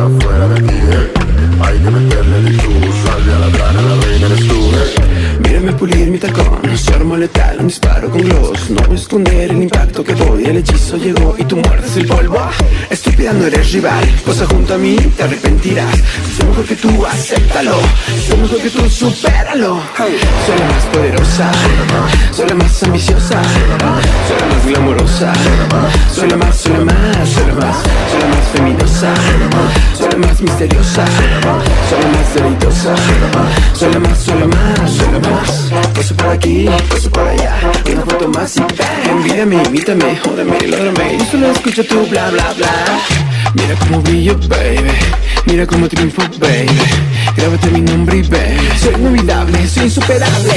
fuera de aquí, hay que meterle el tú, sale a la grana, la reina eres tú. Mírame pulir mi tacón, su arma letal, un disparo con gloss. No voy a esconder el impacto que doy, el hechizo llegó y tú muerdes el polvo. Estúpida, no eres rival, posa junto a mí, te arrepentirás. Soy mejor que tú, acéptalo. Soy mejor que tú, supéralo. Soy la más poderosa, soy la más ambiciosa, soy la más glamorosa, soy la más, soy la más, soy la más, soy la más feminosa, soy la más misteriosa, soy la más deleitosa, soy la más, soy la más, soy la más. Paso por aquí, paso por allá, una foto más y bang. Envídame, imítame, jódame, lógrame, yo solo escucho tu bla bla bla. Mira cómo brillo, baby, mira cómo triunfo, baby. Grábate mi nombre y ve, soy inolvidable, soy insuperable.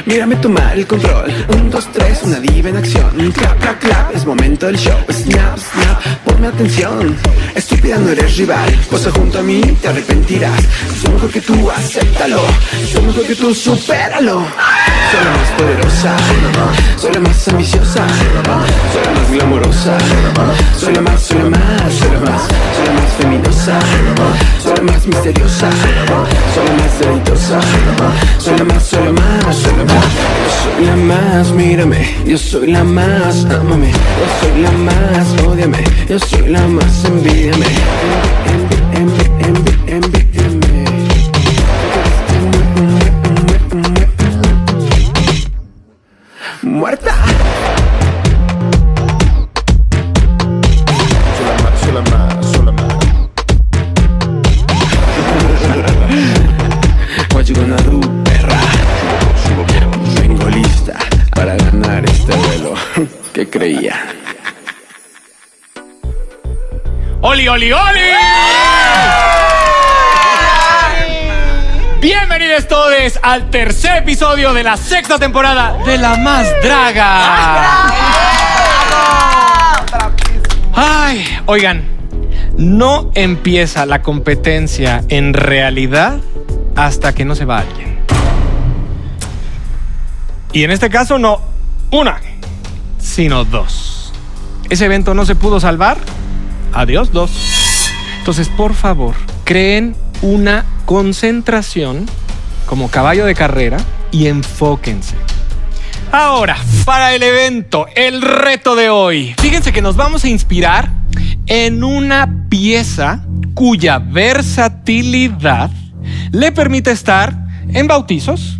Mírame tomar el control, 1, 2, 3, una diva en acción. Clap, clap, clap, es momento del show. Snap, snap, ponme atención. Estúpida, no eres rival, posa junto a mí, te arrepentirás. Soy mejor que tú, acéptalo. Soy mejor que tú, supéralo. Soy la más poderosa, soy la más ambiciosa, soy la más glamorosa, soy la más, soy la más, soy la más, soy la más feminosa, soy la más misteriosa, soy la más deleitosa, soy la más, soy la más, soy la más. Yo soy la más, mírame, yo soy la más, ámame, yo soy la más, ódiame, yo soy la más, envídiame, envídiame. Muerta. Soy la más, soy la más. What you gonna do, perra? Vengo lista para ganar este duelo. ¿Qué creía? ¡Oli, oli, oli! Bienvenidos todos al tercer episodio de la sexta temporada de La Más Draga. Ay, oigan, no empieza la competencia en realidad hasta que no se va alguien. Y en este caso no una, sino dos. Ese evento no se pudo salvar. Adiós, dos. Entonces, por favor, creen una concentración como caballo de carrera y enfóquense. Ahora, para el evento, el reto de hoy. Fíjense que nos vamos a inspirar en una pieza cuya versatilidad le permite estar en bautizos,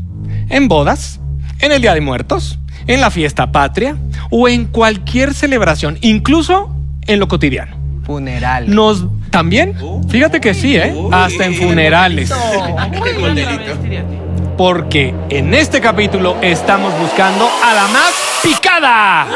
en bodas, en el Día de Muertos, en la fiesta patria o en cualquier celebración, incluso en lo cotidiano. Funeral. También, fíjate que sí, hasta en funerales. Porque en este capítulo estamos buscando a la más picada.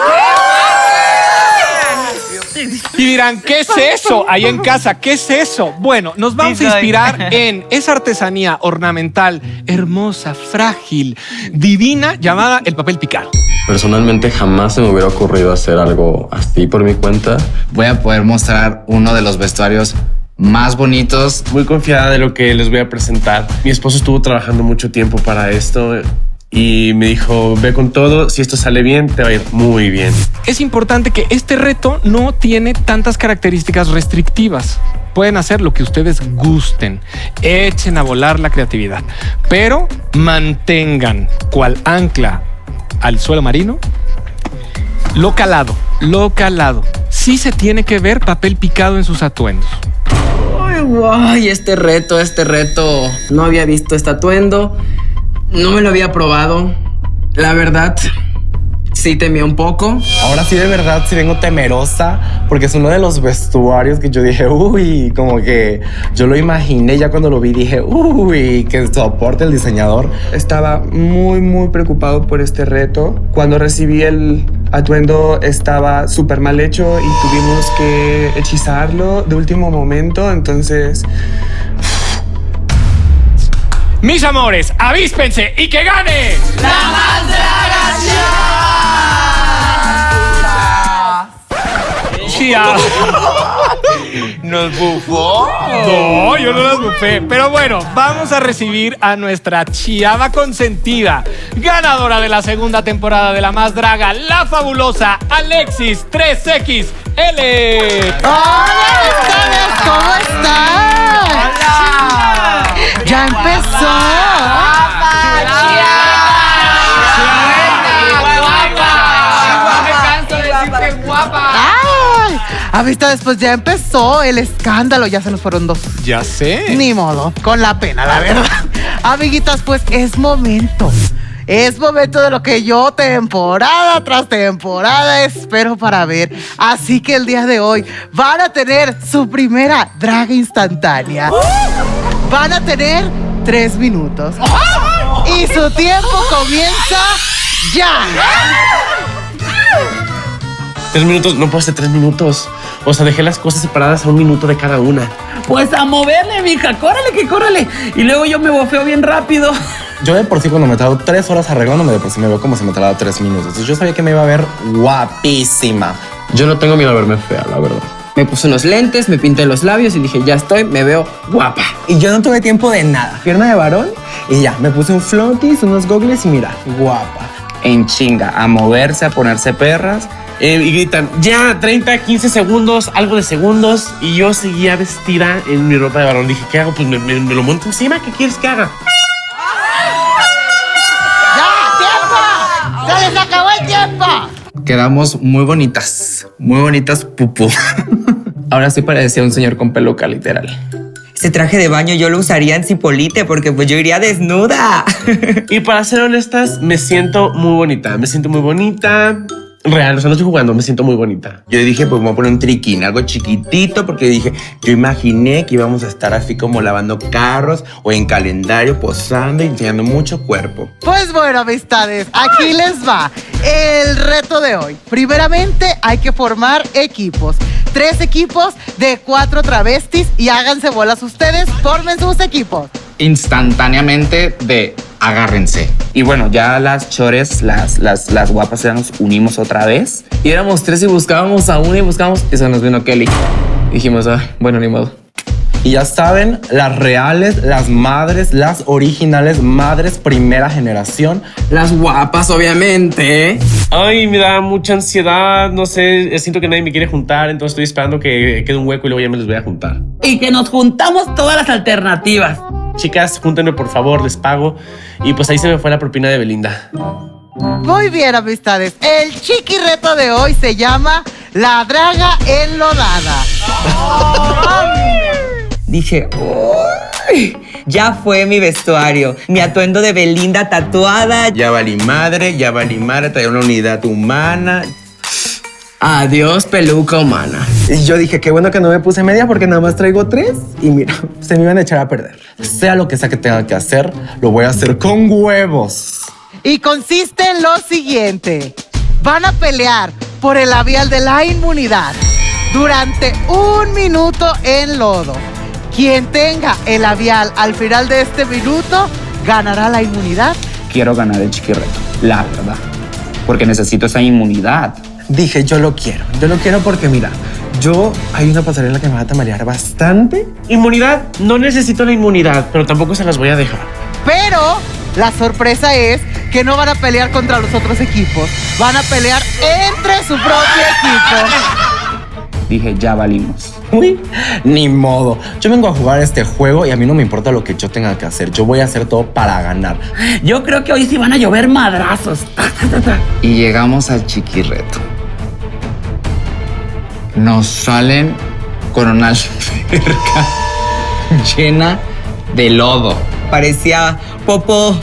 Y dirán, ¿qué es eso? Ahí en casa, ¿qué es eso? Bueno, nos vamos a inspirar en esa artesanía ornamental hermosa, frágil, divina, llamada el papel picado. Personalmente jamás se me hubiera ocurrido hacer algo así por mi cuenta. Voy a poder mostrar uno de los vestuarios más bonitos. Muy confiada de lo que les voy a presentar. Mi esposo estuvo trabajando mucho tiempo para esto y me dijo, ve con todo, si esto sale bien, te va a ir muy bien. Es importante que este reto no tiene tantas características restrictivas. Pueden hacer lo que ustedes gusten. Echen a volar la creatividad, pero mantengan cual ancla al suelo marino lo calado. Sí se tiene que ver papel picado en sus atuendos. Ay, este reto. No había visto este atuendo. No me lo había probado. La verdad, sí temía un poco. Ahora sí, de verdad, sí vengo temerosa porque es uno de los vestuarios que yo dije, uy, como que yo lo imaginé ya cuando lo vi, dije, uy, que soporte el diseñador. Estaba muy preocupado por este reto. Cuando recibí el atuendo estaba súper mal hecho y tuvimos que hechizarlo de último momento, entonces... Mis amores, avíspense y que gane La Más Draga. Chía. ¿Nos bufó? No, yo no las bufé. Pero bueno, vamos a recibir a nuestra chiava consentida, ganadora de la segunda temporada de La Más Draga, la fabulosa Alexis 3X L. ¡Hola, amistades! ¿Cómo están? ¡Ya empezó! ¡Ay! Amistades, pues ya empezó el escándalo. Ya se nos fueron 2. Ya sé. Ni modo, con la pena, la verdad. Amiguitas, pues es momento. Es momento de lo que yo temporada tras temporada espero para ver. Así que el día de hoy van a tener su primera draga instantánea. Van a tener 3 minutos. Y su tiempo comienza ya. 3 minutos, no puedo hacer 3 minutos. O sea, dejé las cosas separadas a 1 minuto de cada una. Pues a moverle, mija, córrele que córrele. Y luego yo me bofeo bien rápido. Yo de por sí cuando me tardo 3 horas arreglándome, de por sí me veo como si me tardara 3 minutos. Entonces yo sabía que me iba a ver guapísima. Yo no tengo miedo a verme fea, la verdad. Me puse unos lentes, me pinté los labios y dije, ya estoy, me veo guapa. Y yo no tuve tiempo de nada. Pierna de varón y ya. Me puse un floaties, unos gogles y mira, guapa. En chinga, a moverse, a ponerse perras. Y gritan, ya, 30, 15 segundos, algo de segundos. Y yo seguía vestida en mi ropa de varón. Dije, ¿qué hago? Pues me lo monto encima. ¿Qué quieres que haga? ¡Ya, tiempo! ¡Se les acabó el tiempo! Quedamos muy bonitas pupú. Ahora sí parecía un señor con peluca, literal. Ese traje de baño yo lo usaría en Cipolite porque pues yo iría desnuda. Y para ser honestas, me siento muy bonita. Me siento muy bonita. Real, o sea, no estoy jugando, me siento muy bonita. Yo dije, pues voy a poner un triquín, algo chiquitito, porque dije, yo imaginé que íbamos a estar así como lavando carros o en calendario, posando y enseñando mucho cuerpo. Pues bueno, amistades, aquí les va el reto de hoy. Primeramente, hay que formar equipos. 3 equipos de 4 travestis y háganse bolas ustedes, formen sus equipos. Instantáneamente de agárrense. Y bueno, ya las chores, las guapas ya nos unimos otra vez. Y éramos 3 y buscábamos a una y buscábamos y se nos vino Kelly. Dijimos, ay, bueno, ni modo. Y ya saben, las reales, las madres, las originales, madres primera generación. Las guapas, obviamente. Ay, me da mucha ansiedad, no sé, siento que nadie me quiere juntar, entonces estoy esperando que quede un hueco y luego ya me los voy a juntar. Y que nos juntamos todas las alternativas. Chicas, júntenme por favor, les pago. Y pues ahí se me fue la propina de Belinda. Muy bien, amistades. El chiqui reto de hoy se llama La Draga Enlodada. Dije, uy, ya fue mi vestuario. Mi atuendo de Belinda tatuada. Ya valí madre, traía una unidad humana. Adiós, peluca humana. Y yo dije, qué bueno que no me puse media porque nada más traigo 3 y mira, se me iban a echar a perder. Sea lo que sea que tenga que hacer, lo voy a hacer con huevos. Y consiste en lo siguiente. Van a pelear por el labial de la inmunidad durante 1 minuto en lodo. Quien tenga el labial al final de este minuto ganará la inmunidad. Quiero ganar el chiqui reto, la verdad. Porque necesito esa inmunidad. Dije, yo lo quiero porque mira, hay una pasarela que me va a tamalear bastante. Inmunidad, no necesito la inmunidad, pero tampoco se las voy a dejar. Pero la sorpresa es que no van a pelear contra los otros equipos. Van a pelear entre su propio equipo. Dije, ya valimos. Uy, ni modo. Yo vengo a jugar este juego y a mí no me importa lo que yo tenga que hacer. Yo voy a hacer todo para ganar. Yo creo que hoy sí van a llover madrazos. Y llegamos al chiqui reto. Nos salen con una alberca llena de lodo. Parecía popó.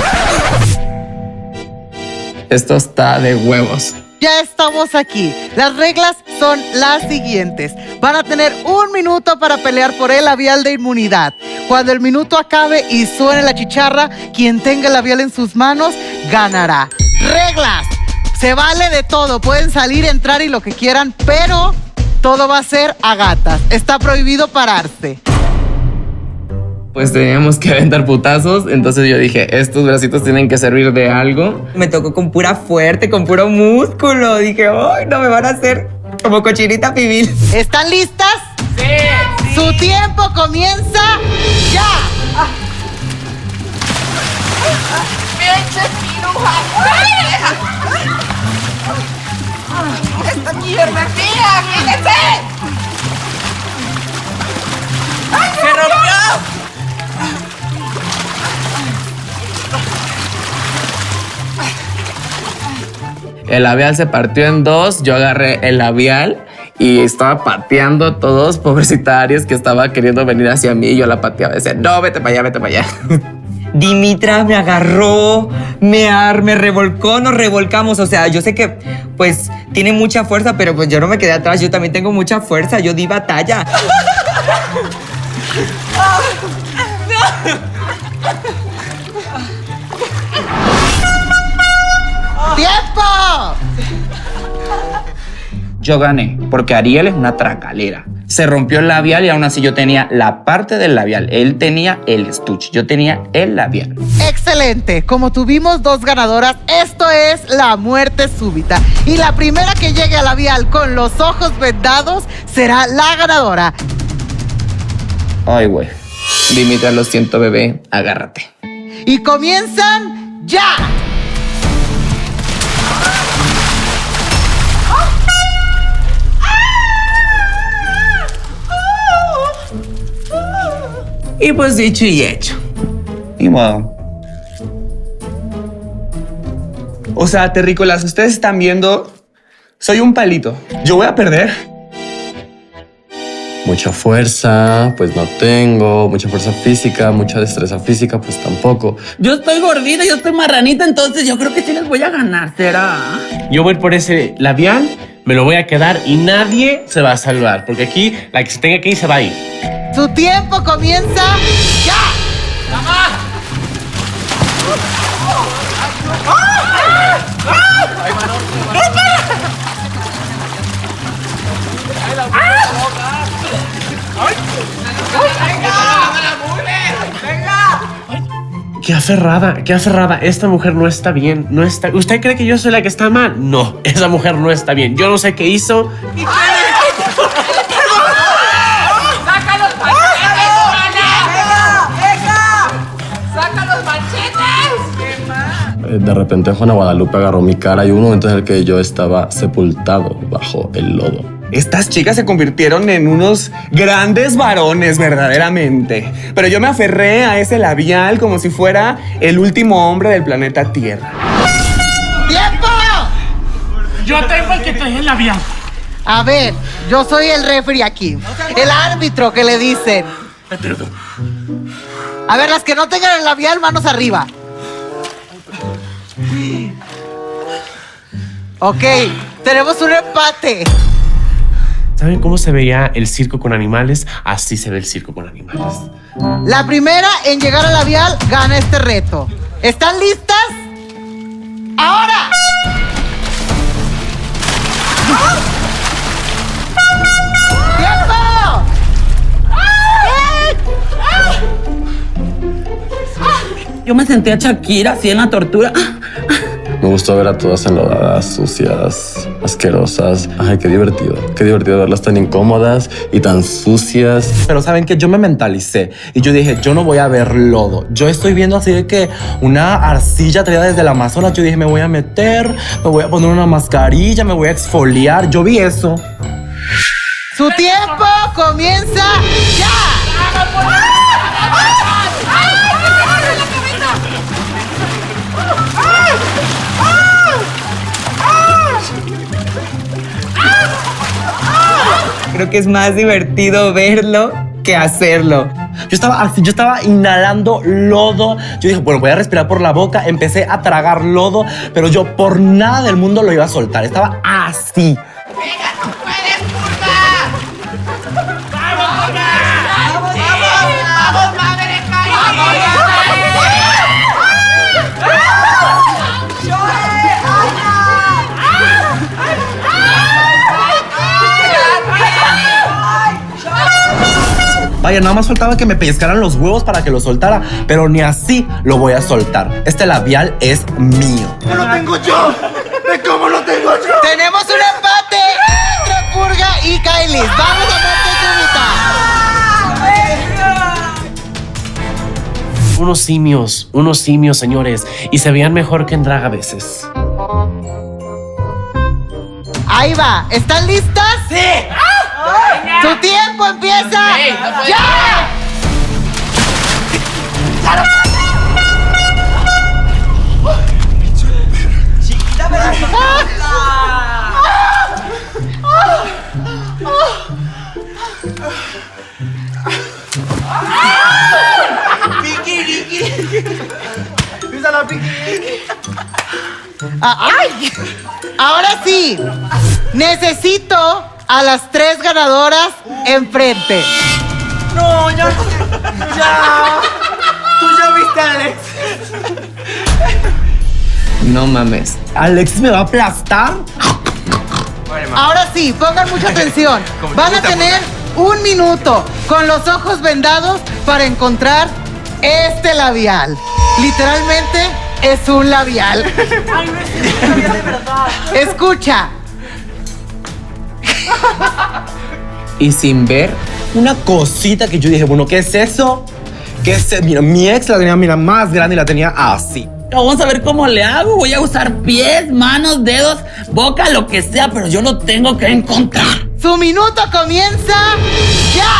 Esto está de huevos. Ya estamos aquí. Las reglas son las siguientes. Van a tener 1 minuto para pelear por el labial de inmunidad. Cuando el minuto acabe y suene la chicharra, quien tenga el labial en sus manos ganará. Reglas. Se vale de todo. Pueden salir, entrar y lo que quieran, pero todo va a ser a gatas. Está prohibido pararse. Pues teníamos que aventar putazos, entonces yo dije, estos bracitos tienen que servir de algo. Me tocó con pura fuerte, con puro músculo. Dije, ay, no me van a hacer como cochinita pibil. ¿Están listas? Sí. Su tiempo comienza ya. ¡Esta mierda es mía! ¡Quítense! El labial se partió en dos, yo agarré el labial y estaba pateando a todos, pobrecita Aries, que estaba queriendo venir hacia mí y yo la pateaba. Decía, no, vete para allá, vete para allá. Dimitra me agarró, me revolcó, nos revolcamos. O sea, yo sé que pues tiene mucha fuerza, pero pues yo no me quedé atrás. Yo también tengo mucha fuerza, yo di batalla. ¡Tiempo! Yo gané, porque Ariel es una tracalera. Se rompió el labial y aún así yo tenía la parte del labial. Él tenía el estuche, yo tenía el labial. Excelente. Como tuvimos 2 ganadoras, esto es la muerte súbita. Y la primera que llegue al labial con los ojos vendados será la ganadora. Ay, güey. Dimitra, lo siento, bebé. Agárrate. Y comienzan ya. Y pues dicho y hecho. Ni modo. O sea, terrícolas, ustedes están viendo, soy un palito. Yo voy a perder. Mucha fuerza, pues no tengo. Mucha fuerza física, mucha destreza física, pues tampoco. Yo estoy gordita, yo estoy marranita, entonces yo creo que sí les voy a ganar, ¿será? Yo voy por ese labial, me lo voy a quedar y nadie se va a salvar. Porque aquí, la que se tenga que ir, se va a ir. Su tiempo comienza ya. Qué aferrada, qué aferrada. Esta mujer no está bien, no está... ¿Usted cree que yo soy la que está mal? No, esa mujer no está bien. Yo no sé qué hizo. De repente Juana Guadalupe agarró mi cara y hubo un momento en el que yo estaba sepultado bajo el lodo. Estas chicas se convirtieron en unos grandes varones, verdaderamente. Pero yo me aferré a ese labial como si fuera el último hombre del planeta Tierra. ¡Tiempo! Yo tengo el que trae el labial. A ver, yo soy el referee aquí. El árbitro que le dicen. A ver, las que no tengan el labial, manos arriba. Ok, tenemos un empate. ¿Saben cómo se veía el circo con animales? Así se ve el circo con animales. La primera en llegar al labial gana este reto. ¿Están listas? ¡Ahora! ¡Tiempo! Yo me sentía Shakira así en la tortura. Me gustó ver a todas enlodadas, sucias, asquerosas. Ay, qué divertido verlas tan incómodas y tan sucias. Pero saben que yo me mentalicé y yo dije, yo no voy a ver lodo. Yo estoy viendo así de que una arcilla traída desde el Amazonas. Yo dije, me voy a meter, me voy a poner una mascarilla, me voy a exfoliar. Yo vi eso. Su tiempo comienza ya. Creo que es más divertido verlo que hacerlo. Yo estaba inhalando lodo. Yo dije, bueno, voy a respirar por la boca. Empecé a tragar lodo, pero yo por nada del mundo lo iba a soltar. Estaba así. ¡Venga, tú puedes, Purga! ¡Vamos, Purga! ¡Vamos, madre! Vaya, nada más faltaba que me pescaran los huevos para que lo soltara, pero ni así lo voy a soltar. Este labial es mío. ¡No lo tengo yo! ¿De cómo lo tengo yo? Tenemos un empate entre Purga y Kylie. ¡Vamos a muerte súbita! Unos simios, señores. Y se veían mejor que en drag a veces. Ahí va. ¿Están listas? ¡Sí! ¡Su tiempo empieza! ¡Ya! ¡Ay! Ahora sí, necesito a las 3 ganadoras enfrente. No, ya. Tú ya viste a Alex. No mames. Alex me va a aplastar. Ahora sí, pongan mucha atención. Van a tener 1 minuto con los ojos vendados para encontrar este labial. Literalmente es un labial. Ay, no es un labial de verdad. Escucha. Y sin ver, Una cosita que yo dije, bueno, ¿qué es eso? ¿Qué es eso? Mira, mi ex la tenía, mira, más grande y la tenía así. Vamos a ver cómo le hago. Voy a usar pies, manos, dedos, boca, lo que sea, pero yo lo tengo que encontrar. Su minuto comienza ya.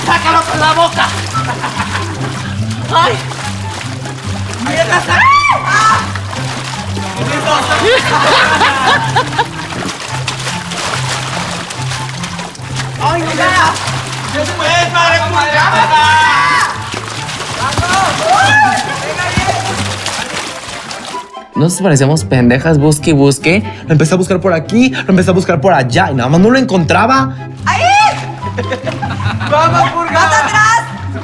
¡Sácalo con la boca! ¡Ay! ¡Mira, ¡Ay, mira! ¡No se puede, madre! nos parecíamos pendejas, busque y busque. Lo empecé a buscar por aquí, lo empecé a buscar por allá y nada más no lo encontraba. ¡Ahí! ¡Vamos, Purga! ¡Más atrás!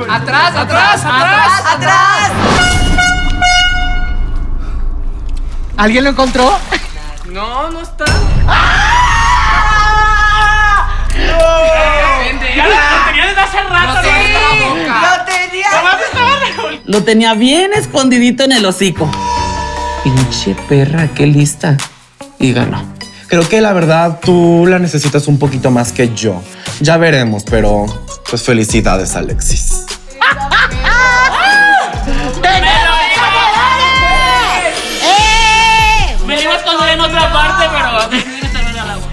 ¡Atrás, atrás, atrás! ¡Atrás! ¿Alguien lo encontró? No, no está. Ya lo tenía desde hace rato. No tiene la boca. ¡Lo tenía! Lo tenía bien escondidito en el hocico. Pinche perra, qué lista. Y ganó. Creo que la verdad tú la necesitas un poquito más que yo. Ya veremos, pero pues felicidades, Alexis. Me iba a esconder en otra parte, pero decidí meterme al agua.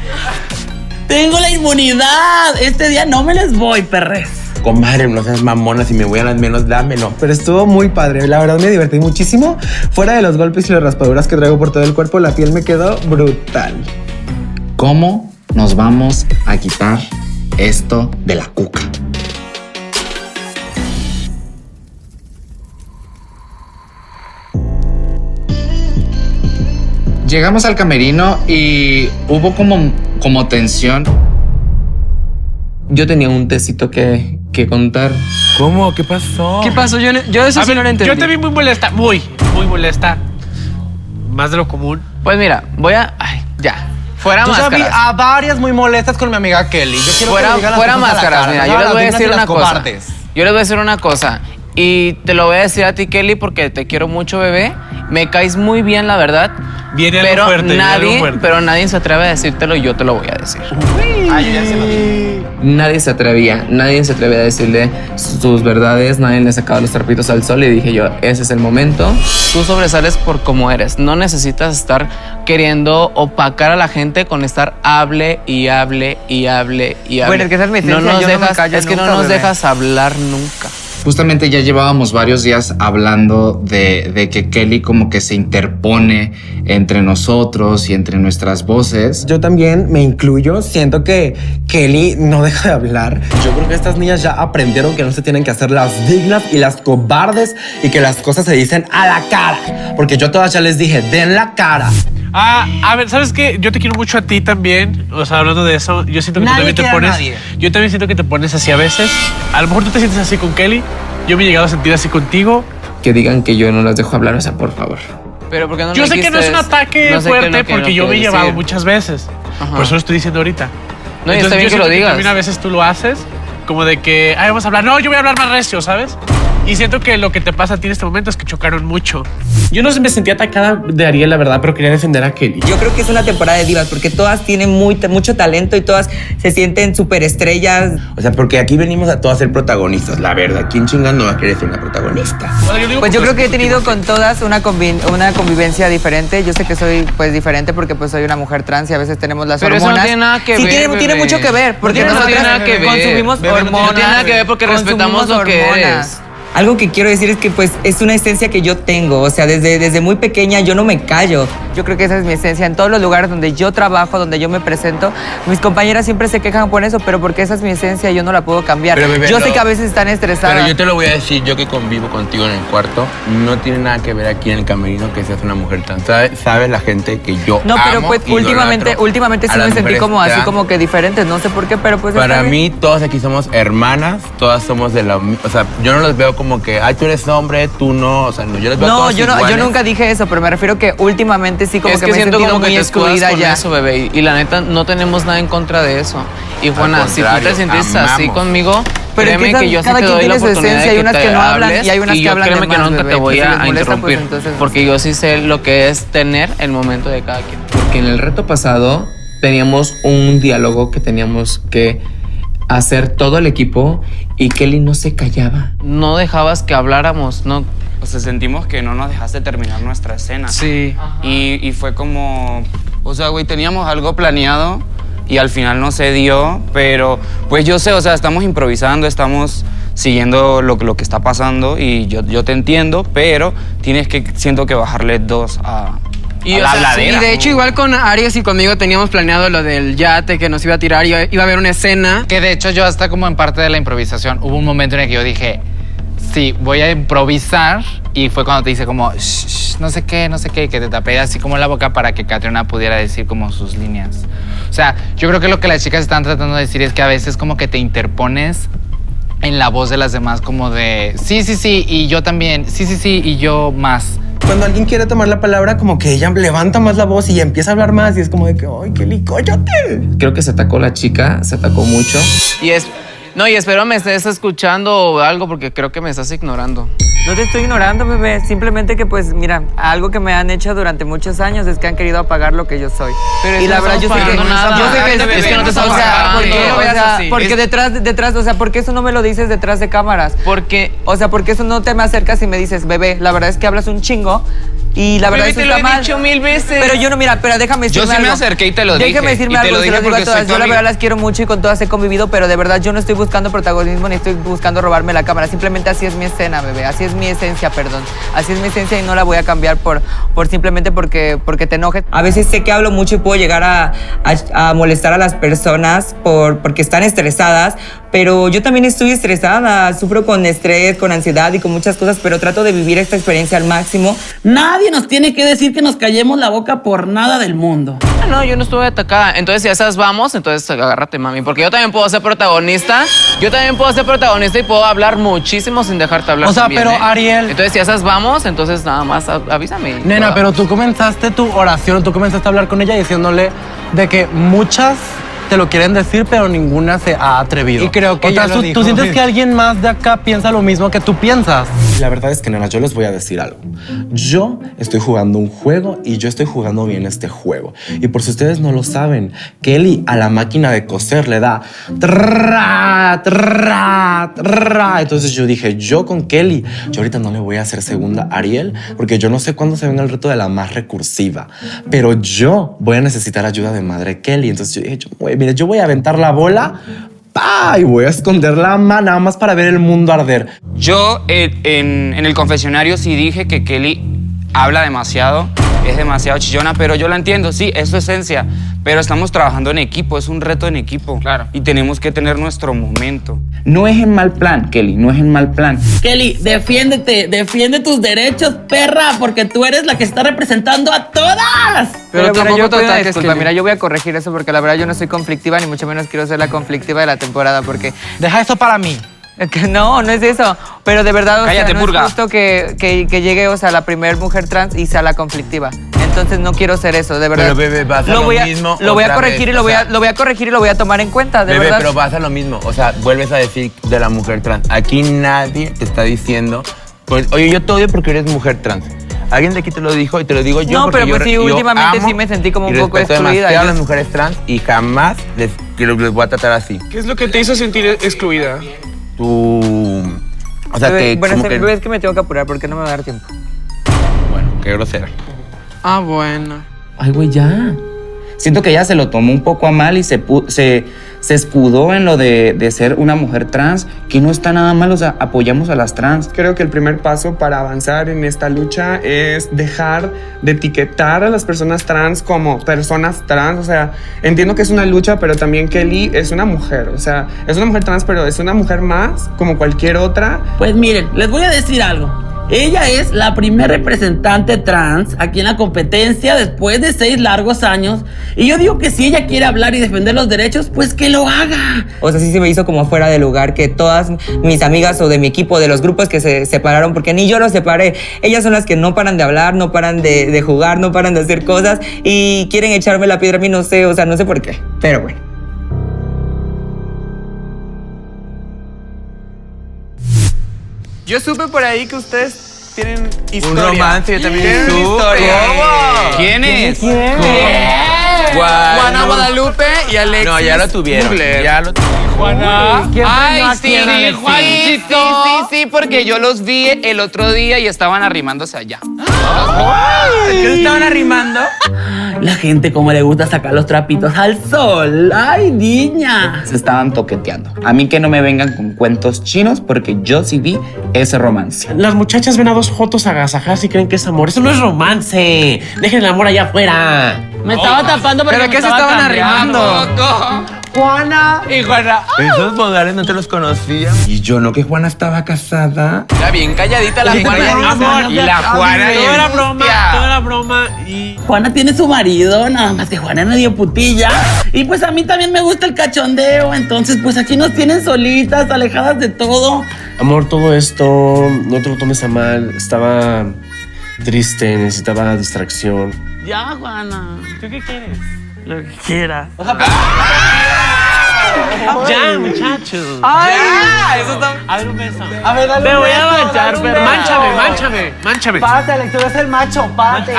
Tengo la inmunidad. Este día no me les voy, perres. Comadre, no seas mamona, si me voy a las menos, dámelo. Pero estuvo muy padre, la verdad me divertí muchísimo. Fuera de los golpes y las raspaduras que traigo por todo el cuerpo, la piel me quedó brutal. ¿Cómo nos vamos a quitar esto de la cuca? Llegamos al camerino y hubo como tensión. Yo tenía un tecito que contar. ¿Cómo? ¿Qué pasó? ¿Qué pasó? Yo eso sí no lo entendí. Yo te vi muy molesta, muy molesta. Más de lo común. Pues mira, Ay, ya. Fuera Yo ya vi máscaras. a varias muy molestas con mi amiga Kelly. Yo quiero que me digan las Fuera cosas a la máscaras, cara, mira, no yo a les las voy a dignas decir y las una cosa. cobardes. Yo les voy a decir una cosa. Y te lo voy a decir a ti, Kelly, porque te quiero mucho, bebé. Me caes muy bien, la verdad. Viene algo pero fuerte, viene algo nadie, fuerte. pero nadie se atreve a decírtelo y yo te lo voy a decir. Nadie se atreve a decirle sus verdades, nadie le sacaba los trapitos al sol y dije yo, ese es el momento. Tú sobresales por cómo eres, no necesitas estar queriendo opacar a la gente con estar hable y hable y hable y hable. Bueno, es que esa es mi esencia, no nos yo no me dejas, callo es que nunca, no nos bebé. dejas hablar nunca. Justamente ya llevábamos varios días hablando de que Kelly como que se interpone entre nosotros y entre nuestras voces. Yo también me incluyo. Siento que Kelly no deja de hablar. Yo creo que estas niñas ya aprendieron que no se tienen que hacer las dignas y las cobardes y que las cosas se dicen a la cara. Porque yo a todas ya les dije, den la cara. A ver, ¿sabes qué? Yo te quiero mucho a ti también. O sea, hablando de eso, yo siento que Nadie tú también te quiere a pones. nadie. Yo también siento que te pones así a veces. A lo mejor tú te sientes así con Kelly. Yo me he llegado a sentir así contigo. Que digan que yo no las dejo hablar, o sea, por favor. Pero porque no Yo me sé que no es un quisiste- ataque no sé fuerte qué es lo que porque no yo me he quieres llevado decir. muchas veces. Ajá. Por eso lo estoy diciendo ahorita. No, y está bien yo que lo siento digas. También a veces tú lo haces como de que, ay, vamos a hablar. No, yo voy a hablar más recio, ¿sabes? Y siento que lo que te pasa a ti en este momento es que chocaron mucho. Yo no me sentí atacada de Ariel, la verdad, pero quería defender a Kelly. Yo creo que es una temporada de divas porque todas tienen mucho talento y todas se sienten súper estrellas. O sea, porque aquí venimos a todas ser protagonistas, la verdad. ¿Quién chingas no va a querer ser una protagonista? Pues yo creo que he tenido con todas una convivencia diferente. Yo sé que soy pues diferente porque pues soy una mujer trans y a veces tenemos las Pero eso hormonas. no tiene nada que Sí, ver, tiene bebé. mucho que ver porque Porque no nosotras tiene nada que ver. consumimos Bebé, no tiene hormonas. nada que ver porque respetamos consumimos lo que hormonas. eres. algo que quiero decir es que pues es una esencia que yo tengo, o sea, desde muy pequeña yo no me callo. Yo creo que esa es mi esencia. En todos los lugares donde yo trabajo, donde yo me presento, mis compañeras siempre se quejan por eso, pero porque esa es mi esencia, yo no la puedo cambiar. Pero, bebé, yo sé que a veces están estresadas. Pero yo te lo voy a decir, yo que convivo contigo en el cuarto, no tiene nada que ver aquí en el camerino que seas una mujer trans. ¿Sabes la gente que yo No, pero amo pues y últimamente idolatro sí a las me sentí mujeres como así trans? como que diferentes, no sé por qué, pero pues Para está bien. mí, todas aquí somos hermanas, todas somos de la... O sea, yo no los veo como que, ay, tú eres hombre, tú no. O sea, no, yo los veo No, todas yo iguales. nunca dije eso, pero me refiero que últimamente sí como Es que que me he siento sentido como que muy te escudas excluida con ya. eso, bebé. Y la neta, no tenemos nada en contra de eso. Y Juana, si tú contrario, te sientes así amamos. conmigo, Pero es créeme que que yo sí cada te quien doy la tiene su oportunidad esencia, de hay que unas te que no hablan hables, y hay unas que yo hablan de créeme que más, nunca bebé, te voy que si les a molesta, interrumpir. pues, entonces, Porque yo sí sé lo que es tener el momento de cada quien. Porque en el reto pasado teníamos un diálogo que teníamos que hacer todo el equipo y Kelly no se callaba. No dejabas que habláramos, no. O sea, sentimos que no nos dejaste terminar nuestra escena. Sí. Y fue como, o sea, güey, teníamos algo planeado y al final no se dio, pero pues yo sé, o sea, estamos improvisando, estamos siguiendo lo que está pasando y yo te entiendo, pero siento que bajarle 2 a la habladera. Y de hecho, igual con Aries y conmigo teníamos planeado lo del yate que nos iba a tirar, iba a haber una escena. Que de hecho yo hasta como en parte de la improvisación, hubo un momento en el que yo dije, sí, voy a improvisar, y fue cuando te dice como, shh, no sé qué, y que te tapé así como la boca para que Catriona pudiera decir como sus líneas. O sea, yo creo que lo que las chicas están tratando de decir es que a veces como que te interpones en la voz de las demás como de, sí, y yo también, sí, y yo más. Cuando alguien quiere tomar la palabra, como que ella levanta más la voz y empieza a hablar más y es como de que, ay, Kelly, cállate. Creo que se atacó la chica, se atacó mucho. Y espero me estés escuchando o algo porque creo que me estás ignorando. No te estoy ignorando, bebé. Simplemente que, pues, mira, algo que me han hecho durante muchos años es que han querido apagar lo que yo soy. Pero y la verdad, yo sé que... Es que no te estamos pagando. Porque detrás, o sea, ¿por qué eso no me lo dices detrás de cámaras? Porque... O sea, ¿por qué eso no te me acercas y me dices, bebé, la verdad es que hablas un chingo y la verdad Bebé, eso te lo está he mal? dicho 1000 veces. Pero yo no, mira, pero déjame decirme Yo sí algo. me acerqué y te lo dije. Déjame decirme Y te algo, lo se lo dije digo a porque todas. soy tu Yo la amiga. verdad las quiero mucho y con todas he convivido, pero de verdad yo no estoy buscando protagonismo ni estoy buscando robarme la cámara. Simplemente así es mi escena, bebé. Así es mi esencia, perdón. Así es mi esencia y no la voy a cambiar por simplemente porque te enojes. A veces sé que hablo mucho y puedo llegar a molestar a las personas porque están estresadas, pero yo también estoy estresada. Sufro con estrés, con ansiedad y con muchas cosas, pero trato de vivir esta experiencia al máximo. Nadie nos tiene que decir que nos callemos la boca por nada del mundo. No, yo no estuve atacada. Entonces, si a esas vamos, entonces agárrate, mami. Porque yo también puedo ser protagonista. Yo también puedo ser protagonista y puedo hablar muchísimo sin dejarte hablar. O sea, también, pero ¿eh? Ariel... Entonces, si a esas vamos, entonces nada más avísame. Nena, pero tú comenzaste tu oración, tú comenzaste a hablar con ella diciéndole de que muchas te lo quieren decir, pero ninguna se ha atrevido. Y creo que ella lo dijo. ¿Tú sientes que alguien más de acá piensa lo mismo que tú piensas? La verdad es que, nena, yo les voy a decir algo. Yo estoy jugando un juego y yo estoy jugando bien este juego. Y por si ustedes no lo saben, Kelly a la máquina de coser le da tra, tra, tra. Entonces yo dije, yo con Kelly, yo ahorita no le voy a hacer segunda a Ariel, porque yo no sé cuándo se venga el reto de la más recursiva. Pero yo voy a necesitar ayuda de madre Kelly. Entonces yo dije, mira, yo voy a aventar la bola y voy a esconder la mano nada más para ver el mundo arder. Yo en el confesionario sí dije que Kelly habla demasiado, es demasiado chillona, pero yo la entiendo, sí, es su esencia, pero estamos trabajando en equipo, es un reto en equipo. Claro. Y tenemos que tener nuestro momento. No es en mal plan, Kelly, no es en mal plan. Kelly, defiéndete, defiende tus derechos, perra, porque tú eres la que está representando a todas. Pero tampoco yo te pido una ataques, disculpa. Kelly. Mira, yo voy a corregir eso porque la verdad yo no soy conflictiva, ni mucho menos quiero ser la conflictiva de la temporada porque... Deja eso para mí. No, no es eso. Pero de verdad, Cállate, no purga. es justo que llegue, o sea, la primer mujer trans y sea la conflictiva. Entonces no quiero ser eso, de verdad. Pero, bebé, vas a lo mismo Lo voy a otra corregir vez, y lo o voy a, sea, lo voy a corregir y lo voy a tomar en cuenta, de bebé, verdad. pero vas a lo mismo. O sea, vuelves a decir de la mujer trans. Aquí nadie te está diciendo, pues, oye, yo te odio porque eres mujer trans. Alguien de aquí te lo dijo y te lo digo yo. No, porque pero pues sí, yo últimamente amo sí me sentí como un y poco respeto excluida. demasiado a las mujeres trans y jamás les voy a tratar así. ¿Qué es lo que te hizo sentir excluida? Tú... O sea, Bebé, que bueno, como que... bebé, es que me tengo que apurar porque no me va a dar tiempo. Bueno, qué grosera. Ah, bueno. Ay, güey, ya. siento que ella se lo tomó un poco a mal y se escudó en lo de ser una mujer trans, que no está nada mal, o sea, apoyamos a las trans. Creo que el primer paso para avanzar en esta lucha es dejar de etiquetar a las personas trans como personas trans. O sea, entiendo que es una lucha, pero también Kelly es una mujer. O sea, es una mujer trans, pero es una mujer más, como cualquier otra. Pues miren, les voy a decir algo. Ella es la primer representante trans aquí en la competencia después de 6 largos años. Y yo digo que si ella quiere hablar y defender los derechos, pues que lo haga. O sea, sí se me hizo como fuera de lugar que todas mis amigas o de mi equipo, de los grupos que se separaron, porque ni yo los separé. Ellas son las que no paran de hablar, no paran de jugar, no paran de hacer cosas y quieren echarme la piedra a mí, no sé, o sea, no sé por qué. Pero bueno. Yo supe por ahí que ustedes tienen historia. Un romance, yo también tienen supe. historia. ¿Cómo? ¿Quién es? Juana Guadalupe y Alexis. No, ya lo tuvieron. Mugler. Ya lo Juana. Ay, sí, Juanito. sí, porque yo los vi el otro día y estaban arrimándose allá. ¿Qué estaban arrimando? La gente como le gusta sacar los trapitos al sol. ¡Ay, niña! Se estaban toqueteando. A mí que no me vengan con cuentos chinos porque yo sí vi ese romance. Las muchachas ven a dos jotos agasajarse y creen que es amor. Eso no es romance. Dejen el amor allá afuera. Me estaba tapando porque ¿Pero me qué se estaba estaban cambiando. arrimando? Juana. Y Juana. Esos modales no te los conocía. Y yo no, que Juana estaba casada. Era bien calladita la Juana. Amor, Y la Juana todo era bien broma, sucia. todo era broma y... Juana tiene su marido, nada más que Juana no dio putilla. Y pues a mí también me gusta el cachondeo. Entonces pues aquí nos tienen solitas, alejadas de todo. Amor, todo esto, no te lo tomes a mal. Estaba triste, necesitaba distracción. Ya, Juana. ¿Tú qué quieres? Lo que quieras. Ya, muchachos. ¡Ay! Eso está... A ver, un beso. A ver, dale Me un voy beso, a manchar, dale un pero beso. mánchame. Párate, Alex, tú eres el macho, párate.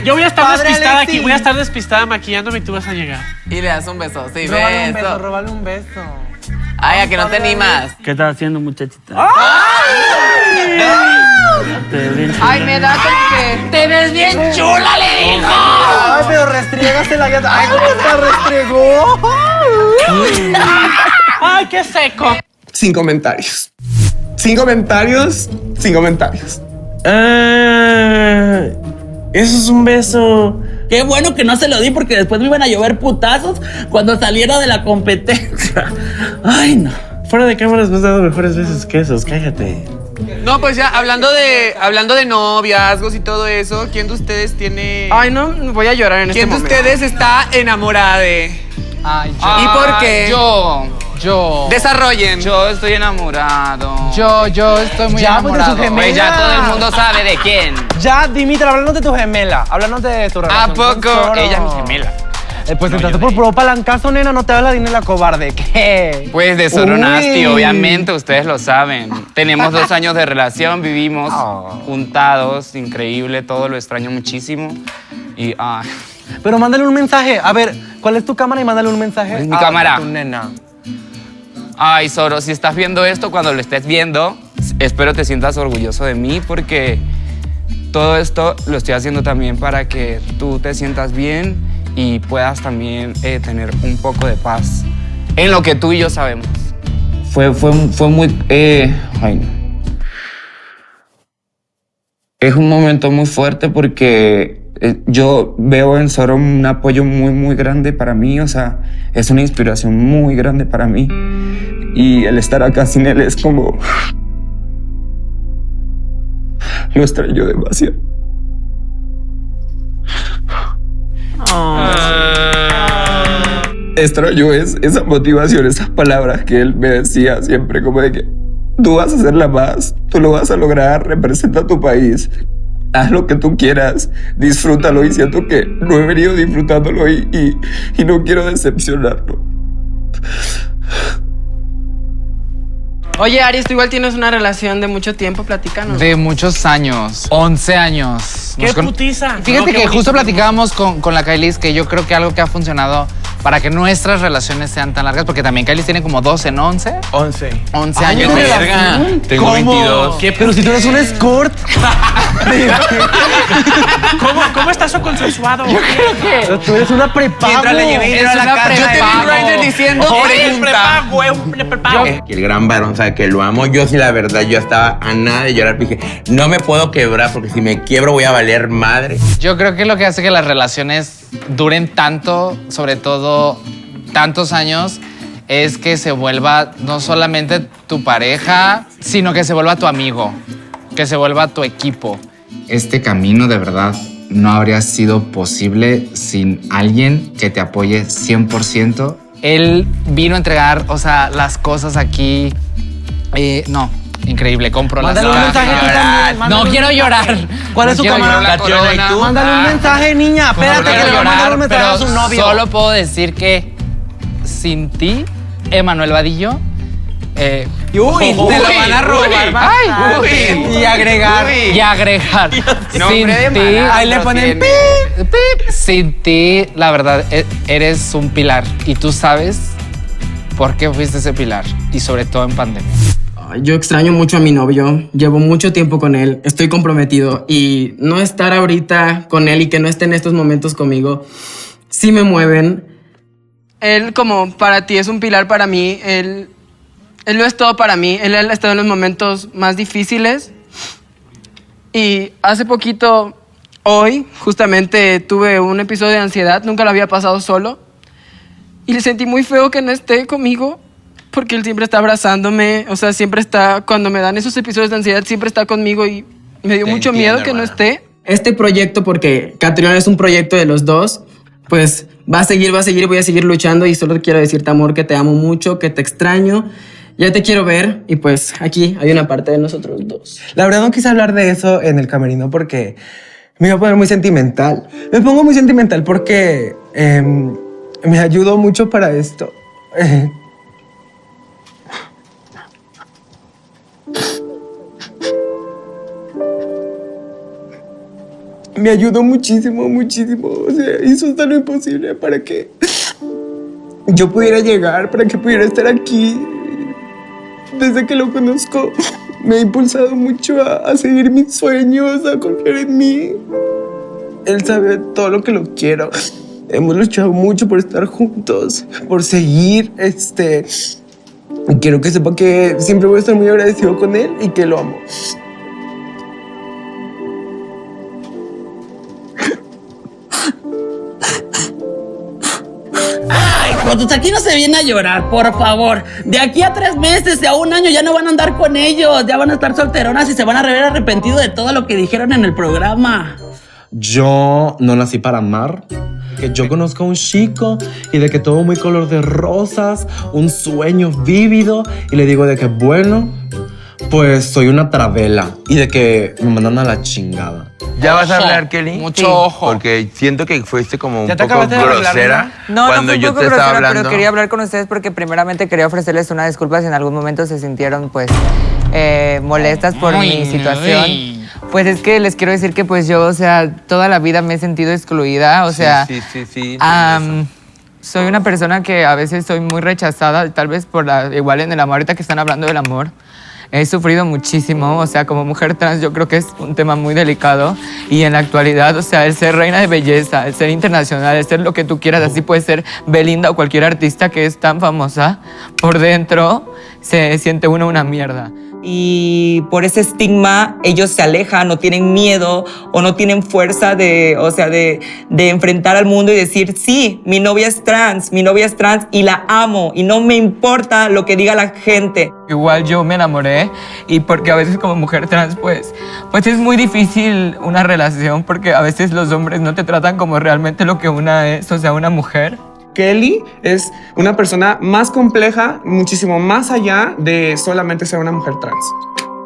Yo voy a estar Padre despistada Alexis. aquí, voy a estar despistada maquillándome y tú vas a llegar. Y le das un beso. Sí, Róbale un beso, beso. róbale un beso. Ay, a que no te animas. ¿Qué estás haciendo, muchachita? Ay, me da como que... ¡Te ves bien chula, le dijo! Ay, pero restrígase la llanta. Ay, ¿cómo se restregó? ¡Ay, qué seco! Sin comentarios. Sin comentarios. Sin comentarios. Ah, eso es un beso. Qué bueno que no se lo di porque después me iban a llover putazos cuando saliera de la competencia. Ay, no. Fuera de cámaras me has dado mejores besos que esos, cállate. No, pues ya, hablando de noviazgos y todo eso, ¿quién de ustedes tiene... Ay, no, voy a llorar en este ¿Quién de momento. ustedes está enamorada de...? Ay, ¿Y por qué? Yo. Desarrollen. Yo estoy enamorado. Yo estoy muy Ya, pues, de su enamorado. gemela. Pues ya todo el mundo sabe de quién. Ya, Dimitra, háblanos de tu gemela. Háblanos de tu relación. ¿A poco? con Zoro. Ella es mi gemela. Pues entraste por puro palancazo, nena. No te hagas la dinera cobarde. ¿Qué? Pues de Zoro Uy. Nasty, obviamente, ustedes lo saben. Tenemos 2 años de relación, vivimos juntados, increíble, todo lo extraño muchísimo. Y Pero mándale un mensaje. A ver, ¿cuál es tu cámara? Y mándale un mensaje. Es mi cámara. A tu nena. ay, Zoro, si estás viendo esto, cuando lo estés viendo, espero te sientas orgulloso de mí porque todo esto lo estoy haciendo también para que tú te sientas bien y puedas también tener un poco de paz en lo que tú y yo sabemos. Fue muy... ay, no. Es un momento muy fuerte porque yo veo en Zoro un apoyo muy, muy grande para mí. O sea, es una inspiración muy grande para mí. Y el estar acá sin él es como... Lo extraño demasiado. Extraño esa motivación, esas palabras que él me decía siempre, como de que tú vas a ser la más, tú lo vas a lograr, representa a tu país, haz lo que tú quieras, disfrútalo. Y siento que no he venido disfrutándolo y no quiero decepcionarlo. Oye, Aries, tú igual tienes una relación de mucho tiempo, platícanos. De muchos años, 11 años. ¡Qué putiza! Fíjate No, qué que bonito. justo platicábamos con la Kailis que yo creo que algo que ha funcionado para que nuestras relaciones sean tan largas, porque también Kailis tiene como 12, ¿no? 11. 11. 11 Ay, años qué de verga. relación. Tengo 22. ¿Qué Pero si tú eres un escort. ¿Cómo está eso consensuado? Yo creo que Tú eres una prepago. Mientras le llevé dinero a la casa, yo te vi en Grindr diciendo pregunta. Que el gran varón sabe que lo amo. Yo sí, la verdad, yo estaba a nada de llorar. Dije, no me puedo quebrar porque si me quiebro voy a valer madre. Yo creo que lo que hace que las relaciones duren tanto, sobre todo tantos años, es que se vuelva no solamente tu pareja, sino que se vuelva tu amigo, que se vuelva tu equipo. Este camino de verdad no habría sido posible sin alguien que te apoye 100%. Él vino a entregar, o sea, las cosas aquí. No, increíble, compro las Mándale un mensaje tú también, mándale No un quiero mensaje. llorar. ¿Cuál No es su quiero cámara? llorar. Catriona, ¿y tú? Mándale un mensaje, niña. Espérate que le va a mandar un mensaje a su novio. Solo puedo decir que sin ti, Emanuel Vadillo. Te lo van a robar. Y agregar. Y agregar. Sin Nombre de ti. malandro Ahí le ponen tiene. pip. Sin ti, la verdad, eres un pilar. Y tú sabes por qué fuiste ese pilar. Y sobre todo en pandemia. Yo extraño mucho a mi novio, llevo mucho tiempo con él, estoy comprometido y no estar ahorita con él y que no esté en estos momentos conmigo, sí me mueven. Él como para ti es un pilar para mí, él lo es todo para mí, él ha estado en los momentos más difíciles y hace poquito, hoy, justamente tuve un episodio de ansiedad, nunca lo había pasado solo y le sentí muy feo que no esté conmigo. Porque él siempre está abrazándome, o sea, siempre está, cuando me dan esos episodios de ansiedad, siempre está conmigo y me dio mucho miedo que no esté. Este proyecto, porque Catriona es un proyecto de los dos, pues va a seguir, voy a seguir luchando y solo quiero decirte, amor, que te amo mucho, que te extraño, ya te quiero ver y pues aquí hay una parte de nosotros dos. La verdad no quise hablar de eso en el camerino porque me iba a poner muy sentimental. Me pongo muy sentimental porque me ayudó mucho para esto. Me ayudó muchísimo, muchísimo. O sea, hizo hasta lo imposible para que yo pudiera llegar, para que pudiera estar aquí. Desde que lo conozco, me ha impulsado mucho a seguir mis sueños, a confiar en mí. Él sabe todo lo que lo quiero. Hemos luchado mucho por estar juntos, por seguir. Y quiero que sepa que siempre voy a estar muy agradecido con él y que lo amo. Pues aquí no se viene a llorar, por favor. De aquí a 3 meses y a 1 año ya no van a andar con ellos. Ya van a estar solteronas y se van a ver arrepentidos de todo lo que dijeron en el programa. Yo no nací para amar. Que yo conozco a un chico y de que todo muy color de rosas, un sueño vívido y le digo de que bueno, pues soy una travela y de que me mandan a la chingada. ¿Ya vas a hablar, Kelly? Mucho ojo. Porque siento que fuiste como un ¿Ya te poco acabaste de arreglar, grosera No, cuando fue un yo poco te estaba grosera, hablando. pero quería hablar con ustedes porque primeramente quería ofrecerles una disculpa si en algún momento se sintieron pues molestas por mi situación. Pues es que les quiero decir que pues yo, o sea, toda la vida me he sentido excluida, o sea, Sí. soy una persona que a veces soy muy rechazada, tal vez por igual en el amor, ahorita que están hablando del amor. He sufrido muchísimo, o sea, como mujer trans yo creo que es un tema muy delicado y en la actualidad, o sea, el ser reina de belleza, el ser internacional, el ser lo que tú quieras, así puede ser Belinda o cualquier artista que es tan famosa, por dentro se siente uno una mierda. Y por ese estigma ellos se alejan, no tienen miedo o no tienen fuerza de enfrentar al mundo y decir, sí, mi novia es trans y la amo y no me importa lo que diga la gente. Igual yo me enamoré y porque a veces como mujer trans pues es muy difícil una relación porque a veces los hombres no te tratan como realmente lo que una es, o sea, una mujer. Kelly es una persona más compleja, muchísimo más allá de solamente ser una mujer trans.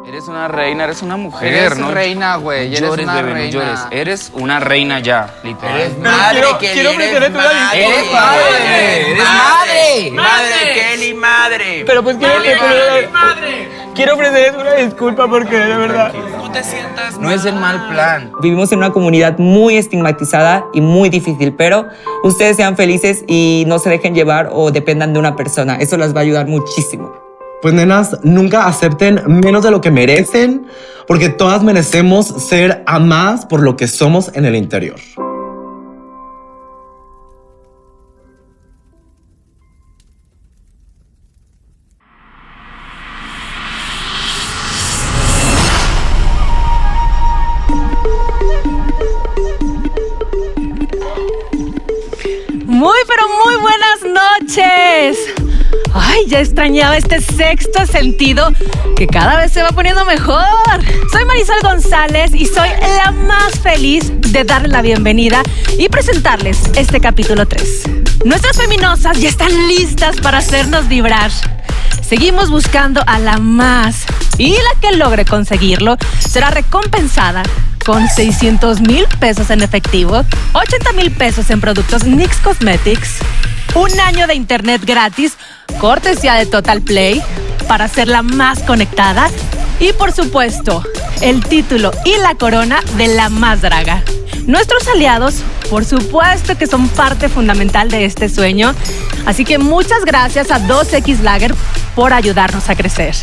Eres una reina, eres una mujer, Eres ¿no? reina, güey. Eres Llores, una bebé, reina. no llores. Eres una reina ya, literal. Eres madre, Kelly. Quiero ofrecerle una disculpa. Eres madre. Eres madre. Madre, Kelly, madre. Pero pues quiero ofrecerles una disculpa porque de verdad No es el mal plan. Vivimos en una comunidad muy estigmatizada y muy difícil, pero ustedes sean felices y no se dejen llevar o dependan de una persona. Eso les va a ayudar muchísimo. Pues nenas, nunca acepten menos de lo que merecen, porque todas merecemos ser amadas por lo que somos en el interior. Muy, pero muy buenas noches. Ay, ya extrañaba este sexto sentido que cada vez se va poniendo mejor. Soy Marisol González y soy la más feliz de darle la bienvenida y presentarles este capítulo 3. Nuestras feminosas ya están listas para hacernos vibrar. Seguimos buscando a la más y la que logre conseguirlo será recompensada con 600,000 pesos en efectivo, 80,000 pesos en productos NYX Cosmetics, un año de internet gratis, cortesía de Total Play, para ser la más conectada y, por supuesto, el título y la corona de la más draga. Nuestros aliados, por supuesto que son parte fundamental de este sueño, así que muchas gracias a 2X Lager por ayudarnos a crecer.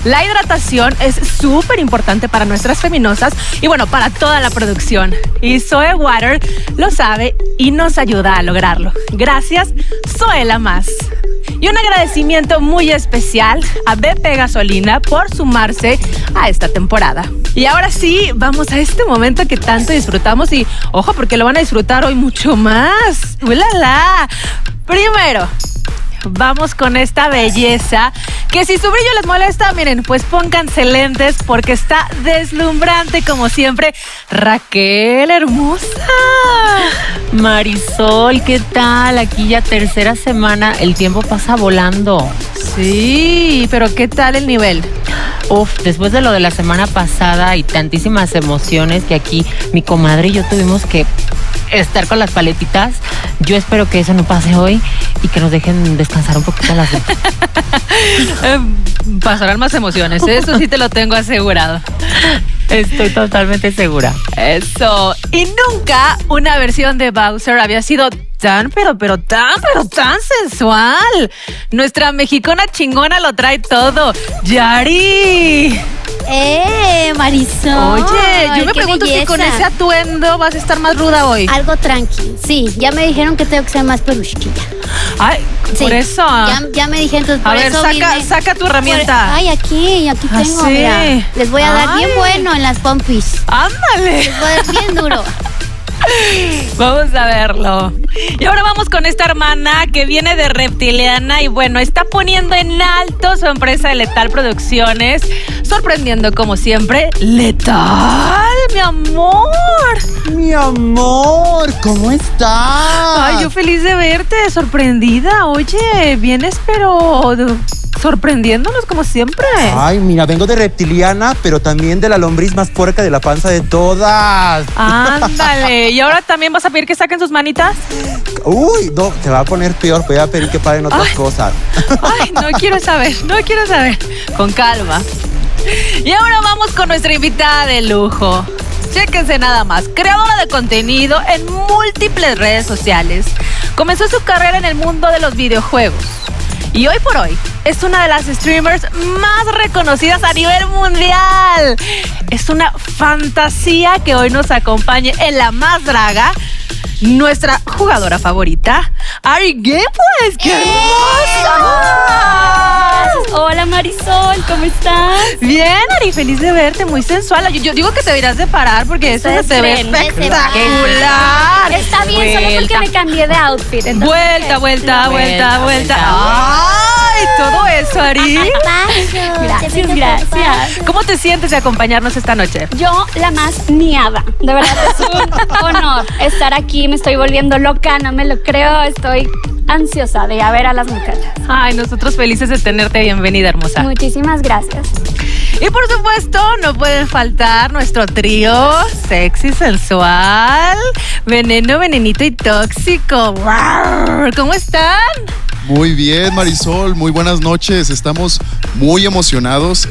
La hidratación es súper importante para nuestras feminosas y bueno, para toda la producción. Y Zoe Water lo sabe y nos ayuda a lograrlo. Gracias, Zoe la más. Y un agradecimiento muy especial a BP Gasolina por sumarse a esta temporada. Y ahora sí, vamos a este momento que tanto disfrutamos y ojo porque lo van a disfrutar hoy mucho más. ¡Ulala! Primero, vamos con esta belleza que si su brillo les molesta, miren, pues pónganse lentes porque está deslumbrante como siempre. Raquel, hermosa. Marisol, ¿qué tal? Aquí ya tercera semana, el tiempo pasa volando. Sí, pero ¿qué tal el nivel? Uf, después de lo de la semana pasada y tantísimas emociones que aquí mi comadre y yo tuvimos que estar con las paletitas, yo espero que eso no pase hoy y que nos dejen descansar un poquito las dos. Pasarán más emociones, eso sí te lo tengo asegurado. Estoy totalmente segura. Eso. Y nunca una versión de Bowser había sido tan sensual. Nuestra mexicana chingona lo trae todo. ¡Yari! Marisol. Oye, yo me pregunto si con ese atuendo vas a estar más ruda hoy. Algo tranqui. Sí, ya me dijeron que tengo que ser más peluchilla. Ay, sí, por eso. Ya me dijeron, entonces por a ver, eso saca tu herramienta. Ay, aquí tengo, sí. mira. Les voy a dar bien bueno en las pompis. ¡Ándale! Les voy a dar bien duro. Vamos a verlo. Y ahora vamos con esta hermana que viene de Reptiliana y bueno, está poniendo en alto su empresa de Letal Producciones, sorprendiendo como siempre. ¡Letal, mi amor! Mi amor, ¿cómo estás? Ay, yo feliz de verte, sorprendida. Oye, vienes pero sorprendiéndonos como siempre. Ay, mira, vengo de Reptiliana, pero también de la lombriz más puerca de la panza de todas. Ándale, ¿y ahora también vas a pedir que saquen sus manitas? Uy, no, te va a poner peor, voy a pedir que paren otras cosas. Ay, no quiero saber. Con calma. Y ahora vamos con nuestra invitada de lujo. Chéquense nada más, creadora de contenido en múltiples redes sociales. Comenzó su carrera en el mundo de los videojuegos. Y hoy por hoy es una de las streamers más reconocidas a nivel mundial. Es una fantasía que hoy nos acompañe en La Más Draga nuestra jugadora favorita, Ari Gameplays. ¡Qué hermosa! Hola Marisol, ¿cómo estás? Bien, Ari, feliz de verte, muy sensual. Yo digo que te deberías de parar porque eso se ve espectacular. Está bien, solo porque me cambié de outfit. Vuelta. ¡Ay! Todo eso, Ari. Gracias. ¿Cómo te sientes de acompañarnos esta noche? Yo, la más niada. De verdad, es un honor estar aquí. Me estoy volviendo loca, no me lo creo. Estoy ansiosa de ir a ver a las muchachas. Ay, nosotros felices de tenerte. Bienvenida, hermosa. Muchísimas gracias. Y por supuesto, no puede faltar nuestro trío sexy, sensual, veneno, venenito y tóxico. ¿Cómo están? Muy bien, Marisol, muy buenas noches. Estamos muy emocionados,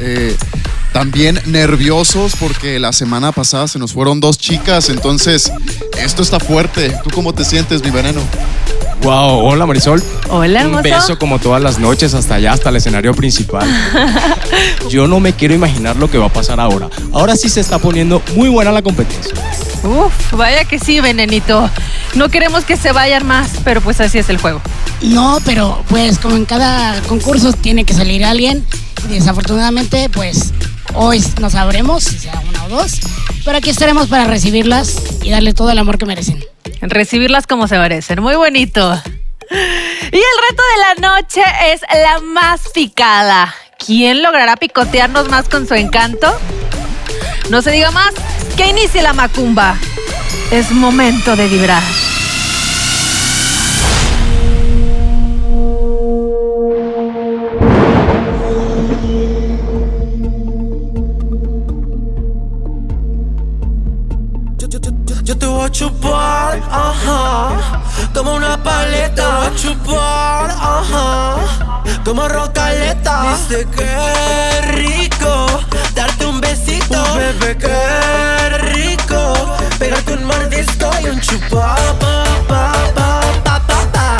también nerviosos porque la semana pasada se nos fueron 2 chicas, entonces esto está fuerte. ¿Tú cómo te sientes, mi veneno? Wow, hola Marisol. Hola, hermoso. Un beso como todas las noches hasta allá, hasta el escenario principal. Yo no me quiero imaginar lo que va a pasar ahora. Ahora sí se está poniendo muy buena la competencia. Uf, vaya que sí, venenito. No queremos que se vayan más, pero pues así es el juego. No, pero pues como en cada concurso tiene que salir alguien. Y desafortunadamente, pues hoy no sabremos si será una o dos. Pero aquí estaremos para recibirlas y darle todo el amor que merecen. Recibirlas como se merecen. Muy bonito. Y el reto de la noche es la más picada. ¿Quién logrará picotearnos más con su encanto? No se diga más, que inicie la macumba. Es momento de vibrar. Yo te voy a chupar, ajá, como una paleta. Te voy a chupar, ajá, como rocaleta. Dice que rico darte un besito, bebé, qué rico pegarte un mordisco y un chupá, pa, pa, pa, pa, pa, pa.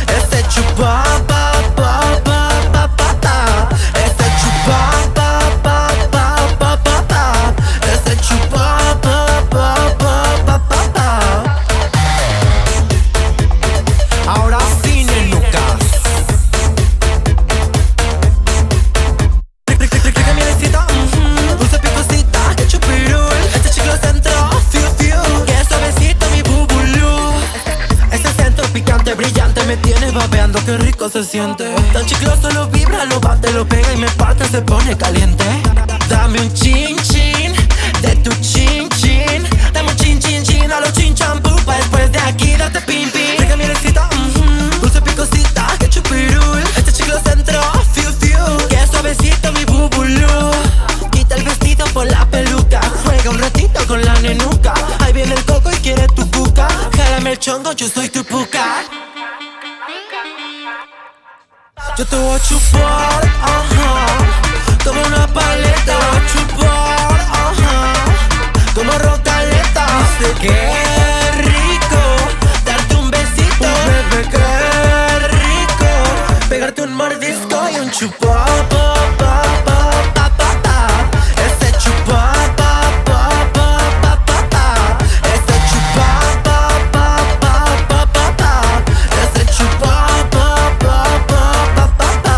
Ese chupá, pa, pa, pa, pa, pa, pa. Ese chupá, pa, pa, pa, pa, pa, pa. Ese chupá, pa, pa, pa, pa, pa, pa. Ahora sí, nenucas. Rica mielecita, dulce picosita, que chupirul. Este chicle centro, fiu, fiu. Que suavecito mi bubulú. Ese centro picante, brillante, me tiene babeando, qué rico se siente. Tan chicloso lo vibra, lo bate, lo pega y me parte, se pone caliente. Dame un chin chin de tu chin chin. Dame un chin chin chin a lo chin champú. Pa' después de aquí date pim pim. Rica mielecita, dulce picosita, que chupirul. Este chicle centro, fiu fiu. Que suavecito mi bubulú. Quita el vestido por la peluca. Juega un ratito con la nenuca. Ahí viene el coco y quiere tu cuca. Jálame el chongo, yo soy tu puca. Yo te voy a chupar, ajá, como una paleta. Te voy a chupar, ajá, como rocaleta. Dice que rico darte un besito, bebé, qué rico pegarte un mordisco y un chupá, pa, pa, pa, pa, pa, pa. Ese chupá, pa, pa, pa, pa, pa, pa. Ese chupá, pa, pa, pa, pa, pa, pa. Ese chupá, pa, pa, pa, pa, pa, pa.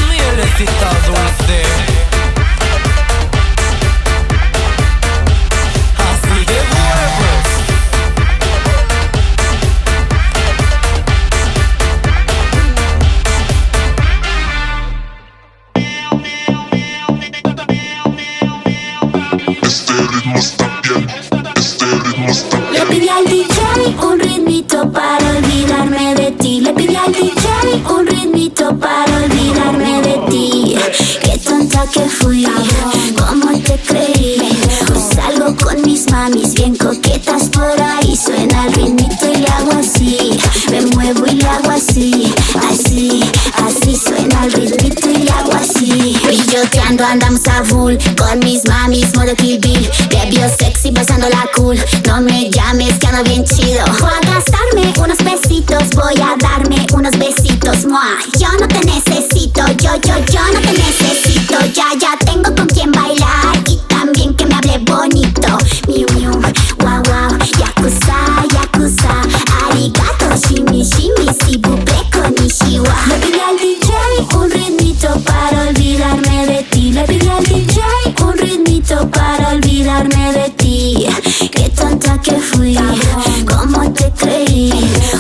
Mielecita dulce. Así de huevos. Le pedí al DJ un ritmito para olvidarme de ti. Le pedí al DJ un ritmito para olvidarme de ti. Qué tonta que fui, cómo te creí. Hoy salgo con mis mamis bien coquetas por ahí. Suena el ritmito y le hago así. Me muevo y le hago así, así, así. Suena el ritmito y le hago así. Brilloteando andamos a full con mis mamis, modo Kill Bill. Te vio sexy pasándola cool. No me llames que ando bien chido. Voy a gastarme unos besitos, voy a darme unos besitos. Mua. Yo no te necesito, yo no te necesito. Ya tengo con quien bailar y también que me hable bonito. Miu miu, wow wow, yakuza, yakuza. Arigato, shimi shimi, si buple konnichiwa. Le pedí al DJ un ritmito para olvidarme de ti. Le pedí al DJ un ritmito para olvidarme de ti. Qué tonta que fui, cómo te creí.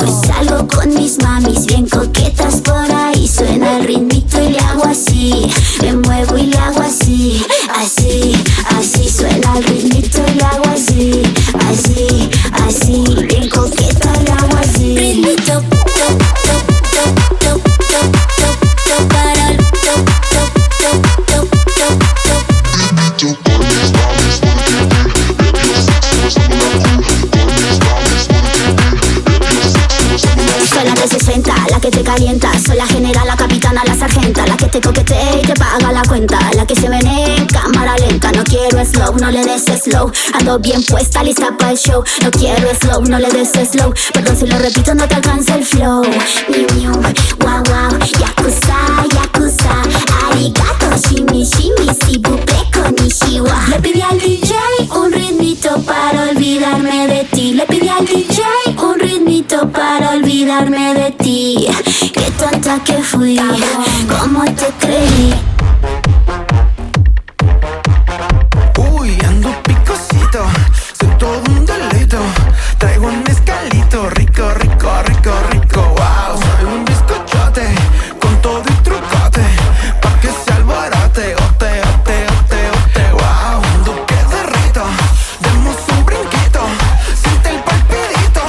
Hoy salgo con mis mamis bien coquetas por ahí. Suena el ritmito y le hago así. Me muevo y le hago así, así, así. Suena el ritmito y le hago así, así, así. Bien coqueta le hago así. Ritmito, top, top, top, top, top, top, top, para el top, top, top, top, top, top. Son las 3:60 calienta. Soy la general, la capitana, la sargenta, la que te coquetea y te paga la cuenta, la que se menea en cámara lenta. No quiero slow, no le des slow. Ando bien puesta, lista para el show. No quiero slow, no le des slow. Perdón si lo repito, no te alcanza el flow. Miu miu, wow wow, yakuza, yakuza. Arigato, shimi shimi, si buple konnichiwa. Le pedí al DJ un ritmito para olvidarme de ti. Le pedí al DJ un ritmito para olvidarme de ti. Qué tonta que fui, ¿cómo te creí? Uy, ando picosito, soy todo un delito. Traigo un mezcalito, rico, rico, rico, rico. Wow, soy un bizcochote, con todo y trucote, pa' que se alborote, ote, ote, ote, ote. Wow, ando que derrito, demos un brinquito, siente el palpidito.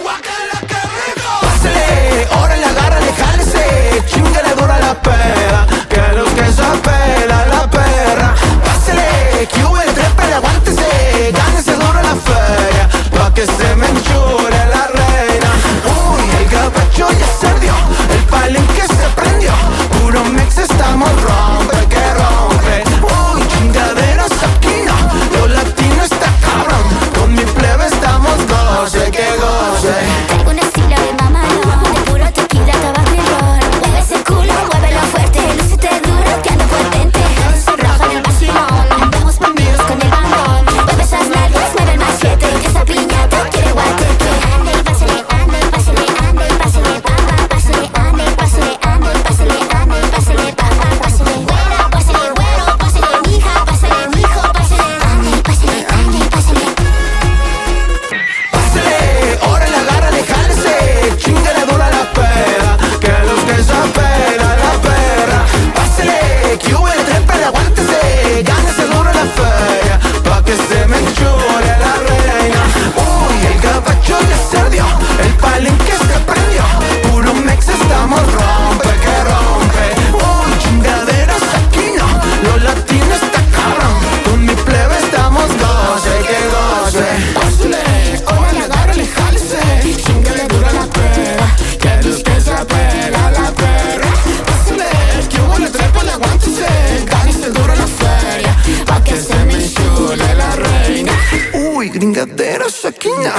Guácala, qué rico. Pásale, órale, agárrale, jálese, chingale dura la peda, que los que se pela la perra. Pásale, que hubo el trepe, aguántese, gánese duro la feria, pa' que se me enchure la reina. Uy, el gabacho ya se ardió, el palenque se prendió, puro mix estamos rompe, que rompe. Uy, chingaderas aquí no, lo latino está cabrón, con mi plebe estamos goce, que goce. Traigo un estilo de mamalón, de puro tequila, tabaco y ron. Mueve ese culo, muévelo fuerte, lúcete duro, que ando potente. Roja en el vacilón, andamos prendidos con el balón. Mueve esas nalgas, mueve el machete, que esa piñata quiere guateque. Ande y pásale, ande y pásale, ande y pásale, papá, pásale, ande y pásale, ande y pásale, ande y pásale, papá, pásale, güera, pásale, güero, pásale, mija, pásale, mijo, pásale, ande y pásale, ande y pásale. Pásale, órale, agárrale, jálese, chingale dura la peda, que los que se pela la perra. Pásale, que hubo el trepe, aguántese, gánese duro la feria, pa' que se me enchure la reina. Uy, el gabacho ya se ardió, el palenque se prendió, puro mex estamos rompe, que rompe. Uy, chingaderas aquí no, lo latino está cabrón, con mi plebe estamos goce, que goce. Pásale, órale, agárrale, jálese, chingale dura la peda, que los que se pela la perra. Pásale, que hubo el trepo, aguántese, gánese duro la feria, pa' que se me enchule la reina. Uy, gringaderas aquí no.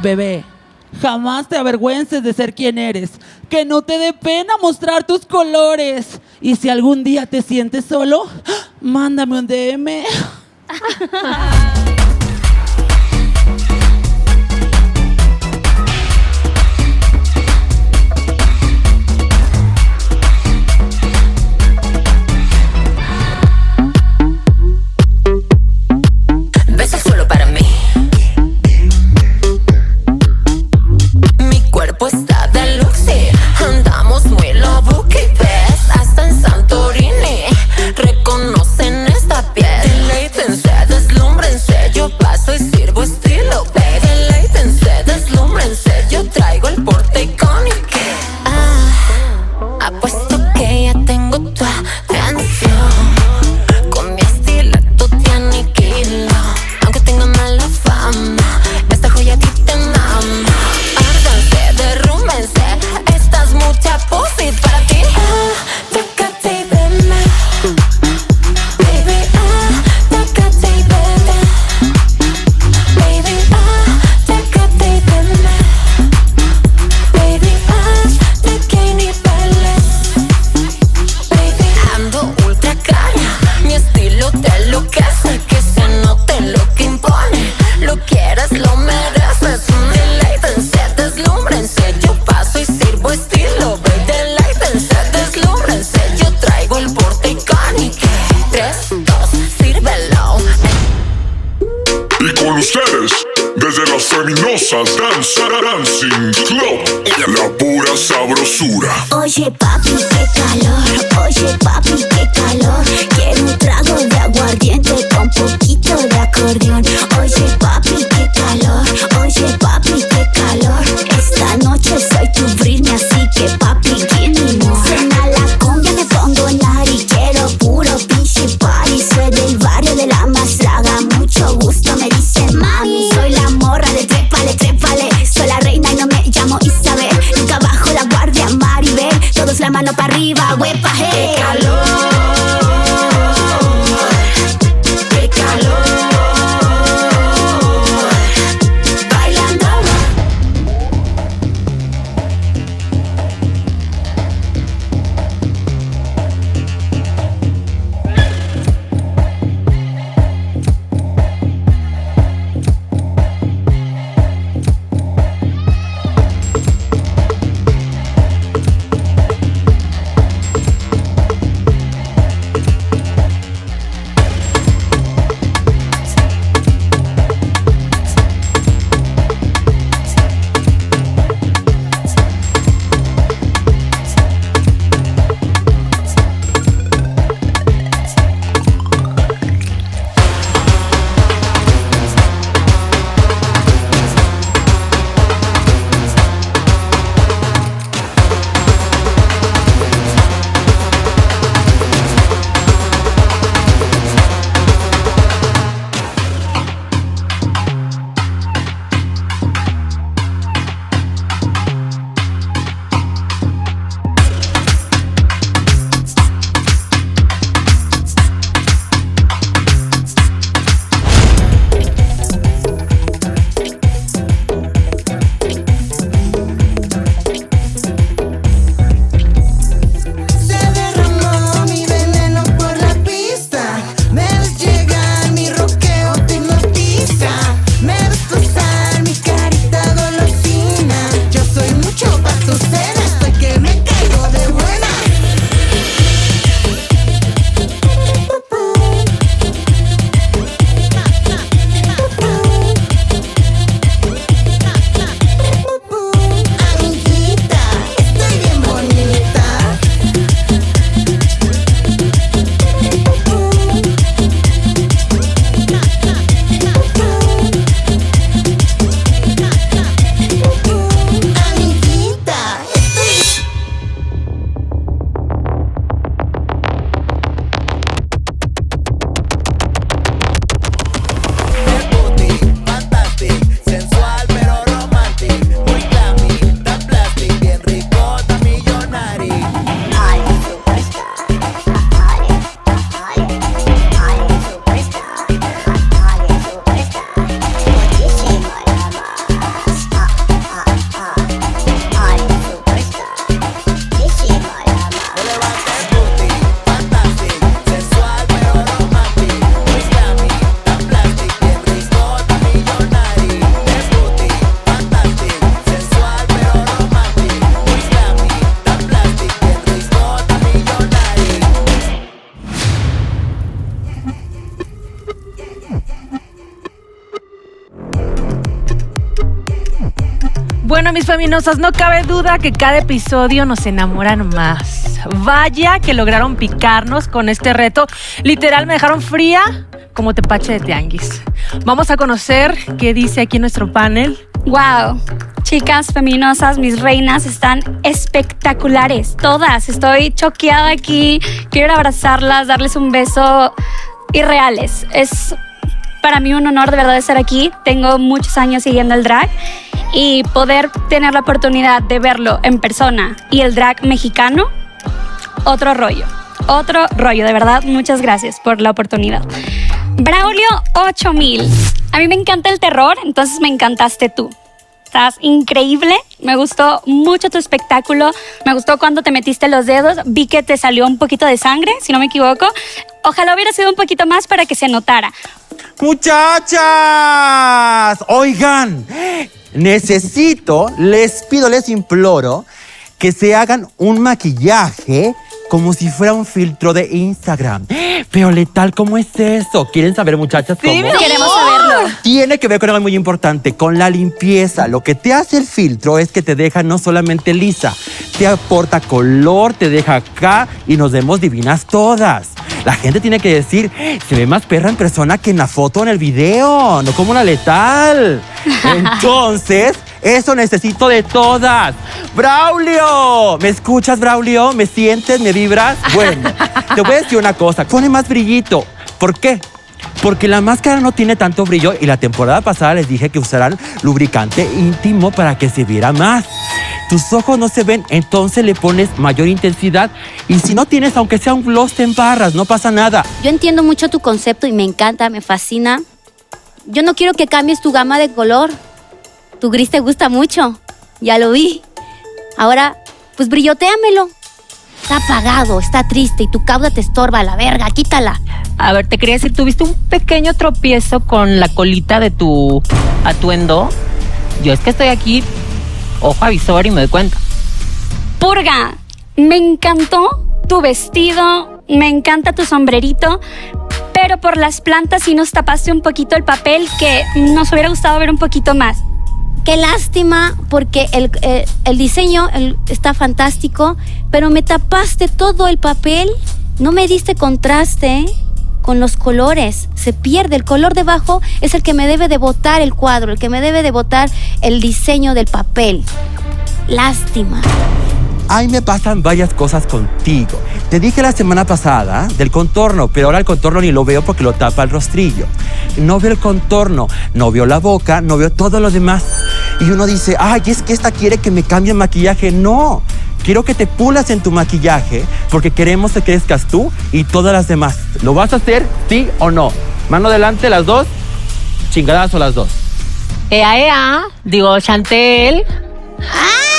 Bebé, Jamás te avergüences de ser quien eres. Que no te dé pena mostrar tus colores. Y si algún día te sientes solo, mándame un DM. Beso solo para mí. Mi cuerpo está de luxe. Andamos muy lobuki, ves, hasta en Santorini. Reconocen esta piel. Deleítense, deslúmbrense. Yo paso y sirvo estilo, baby. Deleítense, deslúmbrense. Yo traigo el porte icónico. Apuesto que ya tengo tu atención. Con mi estilo tú te aniquilo. Aunque tenga mala fama, esta joya a ti te mama. Árdanse, derrúmbense. Esta es mucha pussy para ti. Tócate y veme, baby. Tócate y veme, baby. Tócate y veme, baby. ¿De qué niveles? Baby, ando ultra cara. Mi estilo te enloquece. Que se note lo que impone. Lo quieres, lo mereces. Deleítense, deslúmbrense. Yo paso y sirvo estilo, baby. Deleítense, deslúmbrense. Yo traigo el porte icónico. 3, 2, sírvelo. Y con ustedes, desde las feminosas Dancing Club, la pura sabrosura. Oye papi, qué calor. Oye papi, qué calor. Quiero un trago de aguardiente con poquito de acordeón. Oye papi, qué calor. Oye papi, qué calor. Esta noche soy tu Britney, así que papi, give me more. Suena la cumbia, me pongo nari. Quiero puro pinche party. Soy del barrio de la Mastraga. Mucho gusto, me dice mami. Soy la morra de trépale, trépale. Soy la reina y no me llamo Isabel. Nunca bajo la guardia, Maribel. Todos la mano para arriba, huepa, hey. ¡Qué calor! ¡Qué calor! Bueno, mis feminosas, no cabe duda que cada episodio nos enamoran más. Vaya que lograron picarnos con este reto. Literal, me dejaron fría como tepache de tianguis. Vamos a conocer qué dice aquí nuestro panel. Wow, chicas feminosas, mis reinas, están espectaculares, todas. Estoy choqueada aquí, quiero ir a abrazarlas, darles un beso irreales. Es para mí un honor de verdad estar aquí. Tengo muchos años siguiendo el drag y poder tener la oportunidad de verlo en persona y el drag mexicano, otro rollo, de verdad. Muchas gracias por la oportunidad. Braulio 8000. A mí me encanta el terror, entonces me encantaste tú. Estás increíble, me gustó mucho tu espectáculo, me gustó cuando te metiste los dedos, vi que te salió un poquito de sangre, si no me equivoco. Ojalá hubiera sido un poquito más para que se notara. Muchachas, oigan, les pido, les imploro que se hagan un maquillaje como si fuera un filtro de Instagram. Pero letal, ¿cómo es eso? ¿Quieren saber, muchachas, cómo? Sí, queremos saberlo. Tiene que ver con algo muy importante, con la limpieza. Lo que te hace el filtro es que te deja no solamente lisa, te aporta color, te deja acá y nos vemos divinas todas. La gente tiene que decir, se ve más perra en persona que en la foto o en el video, no como una letal. Entonces, eso necesito de todas. ¡Braulio! ¿Me escuchas, Braulio? ¿Me sientes? ¿Me vibras? Bueno, te voy a decir una cosa. Pone más brillito. ¿Por qué? Porque la máscara no tiene tanto brillo y la temporada pasada les dije que usaran lubricante íntimo para que se viera más. Tus ojos no se ven, entonces le pones mayor intensidad y si no tienes, aunque sea un gloss, te embarras, no pasa nada. Yo entiendo mucho tu concepto y me encanta, me fascina. Yo no quiero que cambies tu gama de color. Tu gris te gusta mucho, ya lo vi. Ahora, pues brillotéamelo. Está apagado, está triste y tu cauda te estorba, la verga, quítala. A ver, te quería decir, tuviste un pequeño tropiezo con la colita de tu atuendo. Yo es que estoy aquí, ojo avisor, y me doy cuenta. Purga, me encantó tu vestido, me encanta tu sombrerito, pero por las plantas sí nos tapaste un poquito el papel que nos hubiera gustado ver un poquito más. Qué lástima, porque el diseño está fantástico, pero me tapaste todo el papel. No me diste contraste con los colores. Se pierde. El color debajo es el que me debe de botar el cuadro, el que me debe de botar el diseño del papel. Lástima. Ay, me pasan varias cosas contigo. Te dije la semana pasada del contorno, pero ahora el contorno ni lo veo porque lo tapa el rostrillo. No veo el contorno, no veo la boca, no veo todo lo demás. Y uno dice, ay, es que esta quiere que me cambie el maquillaje. No, quiero que te pulas en tu maquillaje porque queremos que crezcas tú y todas las demás. ¿Lo vas a hacer, sí o no? Mano adelante, las dos. Chingadazo las dos. Digo, Chantel.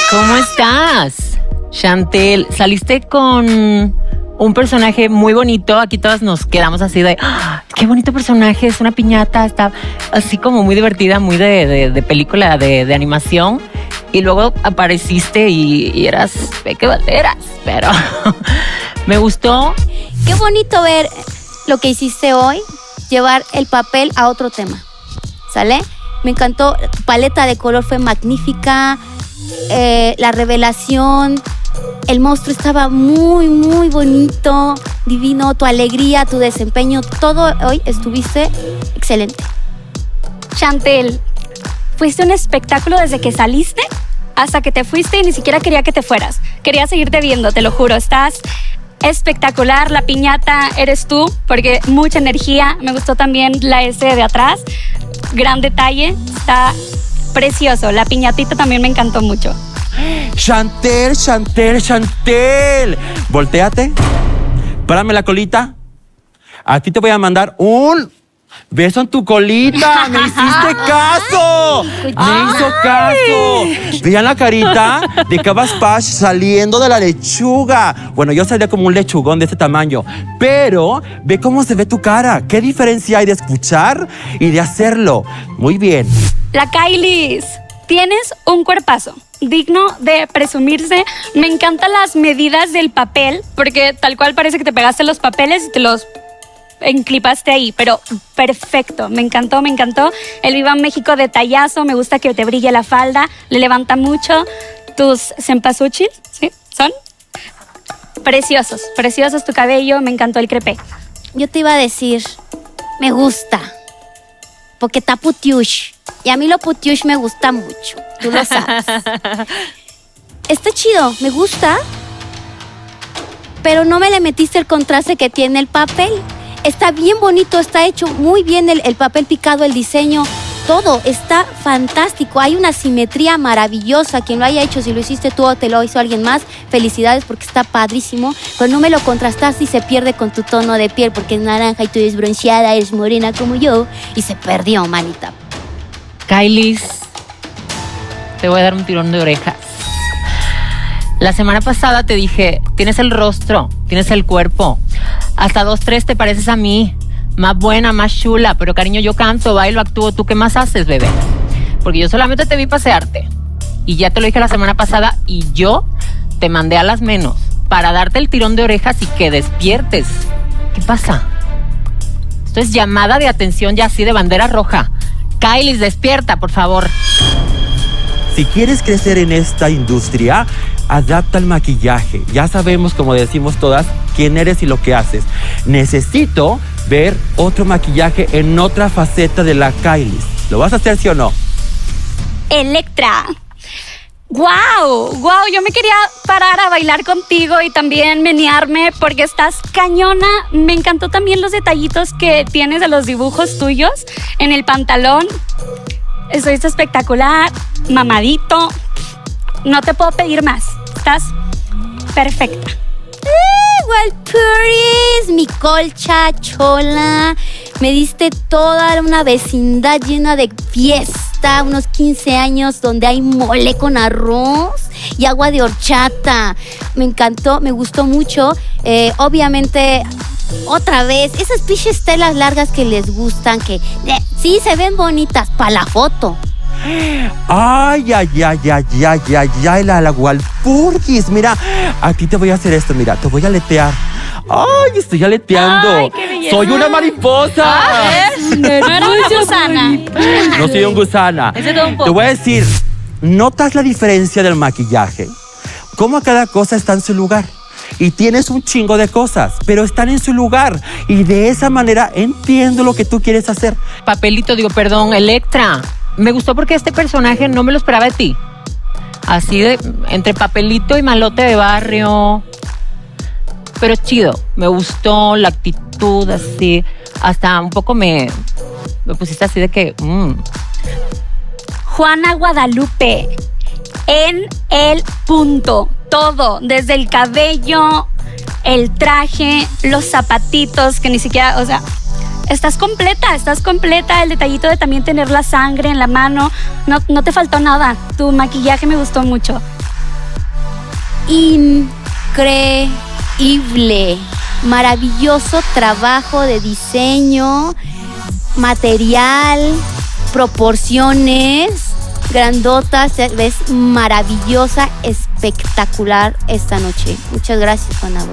¿Cómo estás? Chantel, saliste con un personaje muy bonito. Aquí todas nos quedamos así de ¡ah! Qué bonito personaje, es una piñata, está así como muy divertida, muy de película de animación. Y luego apareciste y eras Peque Valderas, pero me gustó. Qué bonito ver lo que hiciste hoy, llevar el papel a otro tema, ¿sale? Me encantó, tu paleta de color fue magnífica, la revelación. El monstruo estaba muy, muy bonito, divino, tu alegría, tu desempeño, todo hoy estuviste excelente. Chantel, fuiste un espectáculo desde que saliste hasta que te fuiste y ni siquiera quería que te fueras. Quería seguirte viendo, te lo juro. Estás espectacular, la piñata eres tú, porque mucha energía. Me gustó también la S de atrás, gran detalle, está precioso. La piñatita también me encantó mucho. Chantel, Chantel, Chantel. Voltéate. Párame la colita. A ti te voy a mandar un beso en tu colita. ¡Me hiciste caso! ¡Me hizo caso! Vean la carita de Cabas Pash saliendo de la lechuga. Bueno, yo salía como un lechugón de ese tamaño. Pero ve cómo se ve tu cara. ¿Qué diferencia hay de escuchar y de hacerlo? Muy bien. La Kailis, tienes un cuerpazo digno de presumirse. Me encantan las medidas del papel, porque tal cual parece que te pegaste los papeles y te los enclipaste ahí, pero perfecto, me encantó. El Viva México detallazo, me gusta que te brille la falda, le levanta mucho. Tus cempasúchil, ¿sí? Son preciosos tu cabello, me encantó el crepé. Yo te iba a decir, me gusta, porque está putiush. Y a mí lo putiush me gusta mucho, tú lo sabes. Está chido, me gusta, pero no me le metiste el contraste que tiene el papel. Está bien bonito, está hecho muy bien el papel picado, el diseño, todo está fantástico. Hay una simetría maravillosa. Quien lo haya hecho, si lo hiciste tú o te lo hizo alguien más, felicidades porque está padrísimo. Pero no me lo contrastaste y se pierde con tu tono de piel porque es naranja y tú eres bronceada, eres morena como yo y se perdió, manita. Kylie, te voy a dar un tirón de orejas. La semana pasada te dije, tienes el rostro, tienes el cuerpo. Hasta 2-3 te pareces a mí. Más buena, más chula. Pero cariño, yo canto, bailo, actúo. ¿Tú qué más haces, bebé? Porque yo solamente te vi pasearte. Y ya te lo dije la semana pasada. Y yo te mandé a las menos para darte el tirón de orejas y que despiertes. ¿Qué pasa? Esto es llamada de atención ya así de bandera roja. Kylie, despierta, por favor. Si quieres crecer en esta industria, adapta el maquillaje. Ya sabemos, como decimos todas, quién eres y lo que haces. Necesito ver otro maquillaje en otra faceta de la Kylie. ¿Lo vas a hacer, sí o no? Electra. ¡Wow! Yo me quería parar a bailar contigo y también menearme porque estás cañona. Me encantó también los detallitos que tienes de los dibujos tuyos en el pantalón. Estuviste espectacular, mamadito. No te puedo pedir más. Estás perfecta. Walpurgis, mi colcha chola. Me diste toda una vecindad llena de fiesta, unos 15 años donde hay mole con arroz y agua de horchata. Me encantó, me gustó mucho. Obviamente, otra vez, esas pinches telas largas que les gustan, que sí se ven bonitas para la foto. Ay, la Walpurgis. Mira, a ti te voy a hacer esto, mira, te voy a aletear. Ay, estoy aleteando. Ay, qué belleza. Soy una mariposa. No era una gusana. No soy un gusana. Ese todo un poco. Te voy a decir, ¿notas la diferencia del maquillaje? Cómo cada cosa está en su lugar. Y tienes un chingo de cosas, pero están en su lugar. Y de esa manera entiendo lo que tú quieres hacer. Papelito, perdón, Electra. Me gustó porque este personaje no me lo esperaba de ti. Así de, entre papelito y malote de barrio. Pero es chido. Me gustó la actitud así. Hasta un poco me pusiste así de que... Juana Guadalupe. En el punto. Todo. Desde el cabello, el traje, los zapatitos, que ni siquiera... O sea... Estás completa, el detallito de también tener la sangre en la mano, no te faltó nada, tu maquillaje me gustó mucho. Increíble, maravilloso trabajo de diseño, material, proporciones, grandotas, ves maravillosa, espectacular esta noche. Muchas gracias, Juana.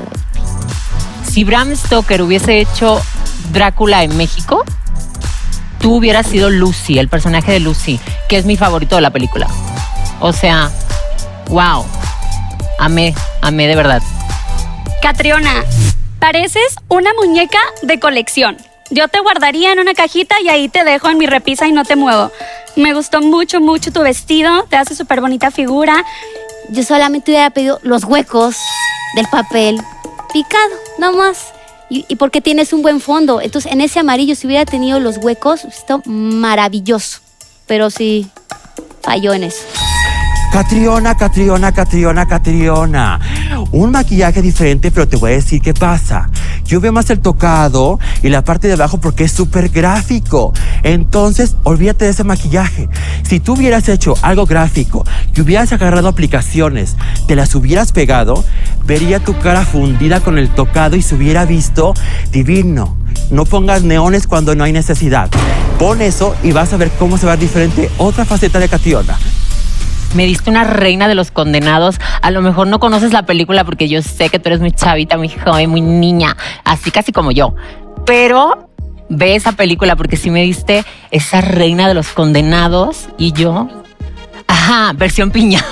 Si Bram Stoker hubiese hecho Drácula en México, tú hubieras sido Lucy, el personaje de Lucy, que es mi favorito de la película. O sea, wow. Amé de verdad. Catriona, pareces una muñeca de colección. Yo te guardaría en una cajita y ahí te dejo en mi repisa y no te muevo. Me gustó mucho tu vestido, te hace súper bonita figura. Yo solamente hubiera pedido los huecos del papel picado, no más. Y porque tienes un buen fondo. Entonces, en ese amarillo, si hubiera tenido los huecos, está maravilloso. Pero sí, falló en eso. Catriona. Un maquillaje diferente, pero te voy a decir qué pasa. Yo veo más el tocado y la parte de abajo porque es súper gráfico. Entonces, olvídate de ese maquillaje. Si tú hubieras hecho algo gráfico y hubieras agarrado aplicaciones, te las hubieras pegado, vería tu cara fundida con el tocado y se hubiera visto divino. No pongas neones cuando no hay necesidad. Pon eso y vas a ver cómo se va a ver diferente otra faceta de Catriona. Me diste una reina de los condenados. A lo mejor no conoces la película porque yo sé que tú eres muy chavita, muy joven, muy niña, así casi como yo. Pero ve esa película porque sí me diste esa reina de los condenados y yo... Ajá, versión piña.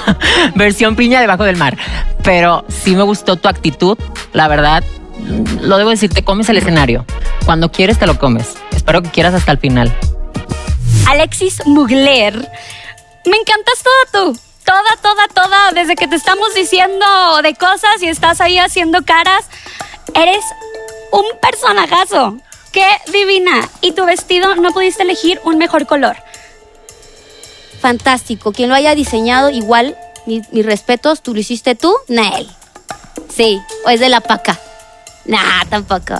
Versión piña debajo del mar. Pero sí me gustó tu actitud, la verdad. Lo debo decir, te comes el escenario. Cuando quieres te lo comes. Espero que quieras hasta el final. Alexis Mugler, me encantas todo tú. Toda. Desde que te estamos diciendo de cosas y estás ahí haciendo caras. Eres un personajazo. ¡Qué divina! Y tu vestido, no pudiste elegir un mejor color. Fantástico. Quien lo haya diseñado, igual, mis respetos, ¿tú lo hiciste tú? Nael. Sí, o es de la paca. Nah, tampoco.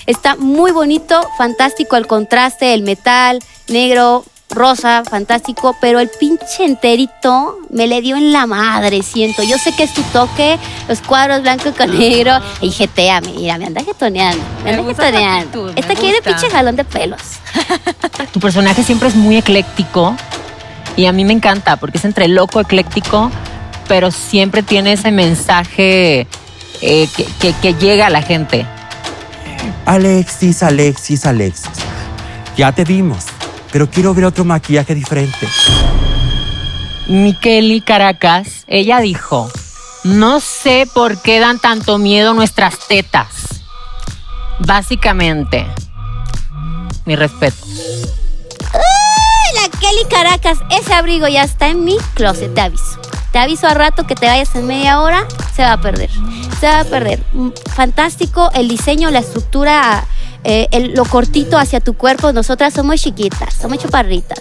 Está muy bonito, fantástico el contraste, el metal, negro, rosa, fantástico, pero el pinche enterito me le dio en la madre, siento. Yo sé que es tu toque, los cuadros blanco con negro. Y jetea, mira, me anda jetoneando. Esta quiere pinche jalón de pelos. Tu personaje siempre es muy ecléctico y a mí me encanta porque es entre loco, ecléctico, pero siempre tiene ese mensaje que llega a la gente. Alexis. Ya te vimos, pero quiero ver otro maquillaje diferente. Mi Kelly Caracas, ella dijo, no sé por qué dan tanto miedo nuestras tetas. Básicamente, mi respeto. ¡Uy, la Kelly Caracas! Ese abrigo ya está en mi closet, te aviso. Te aviso a rato que te vayas en media hora, se va a perder. Fantástico el diseño, la estructura, lo cortito hacia tu cuerpo. Nosotras somos chiquitas, somos chaparritas,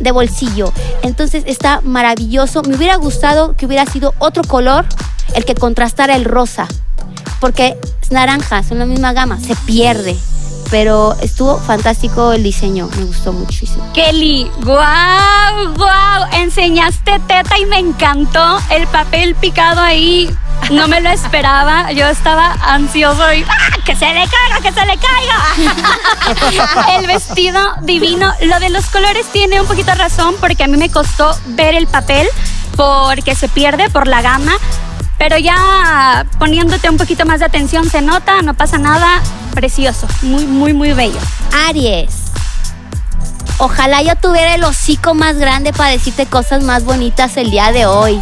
de bolsillo. Entonces está maravilloso. Me hubiera gustado que hubiera sido otro color, el que contrastara el rosa. Porque es naranja, son la misma gama, se pierde. Pero estuvo fantástico el diseño, me gustó muchísimo. Kelly, guau, enseñaste teta y me encantó el papel picado ahí. No me lo esperaba, yo estaba ansioso y ¡que se le caiga! El vestido divino. Lo de los colores tiene un poquito de razón porque a mí me costó ver el papel porque se pierde por la gama. Pero ya poniéndote un poquito más de atención se nota, no pasa nada. Precioso, muy bello. Aries, ojalá yo tuviera el hocico más grande para decirte cosas más bonitas el día de hoy.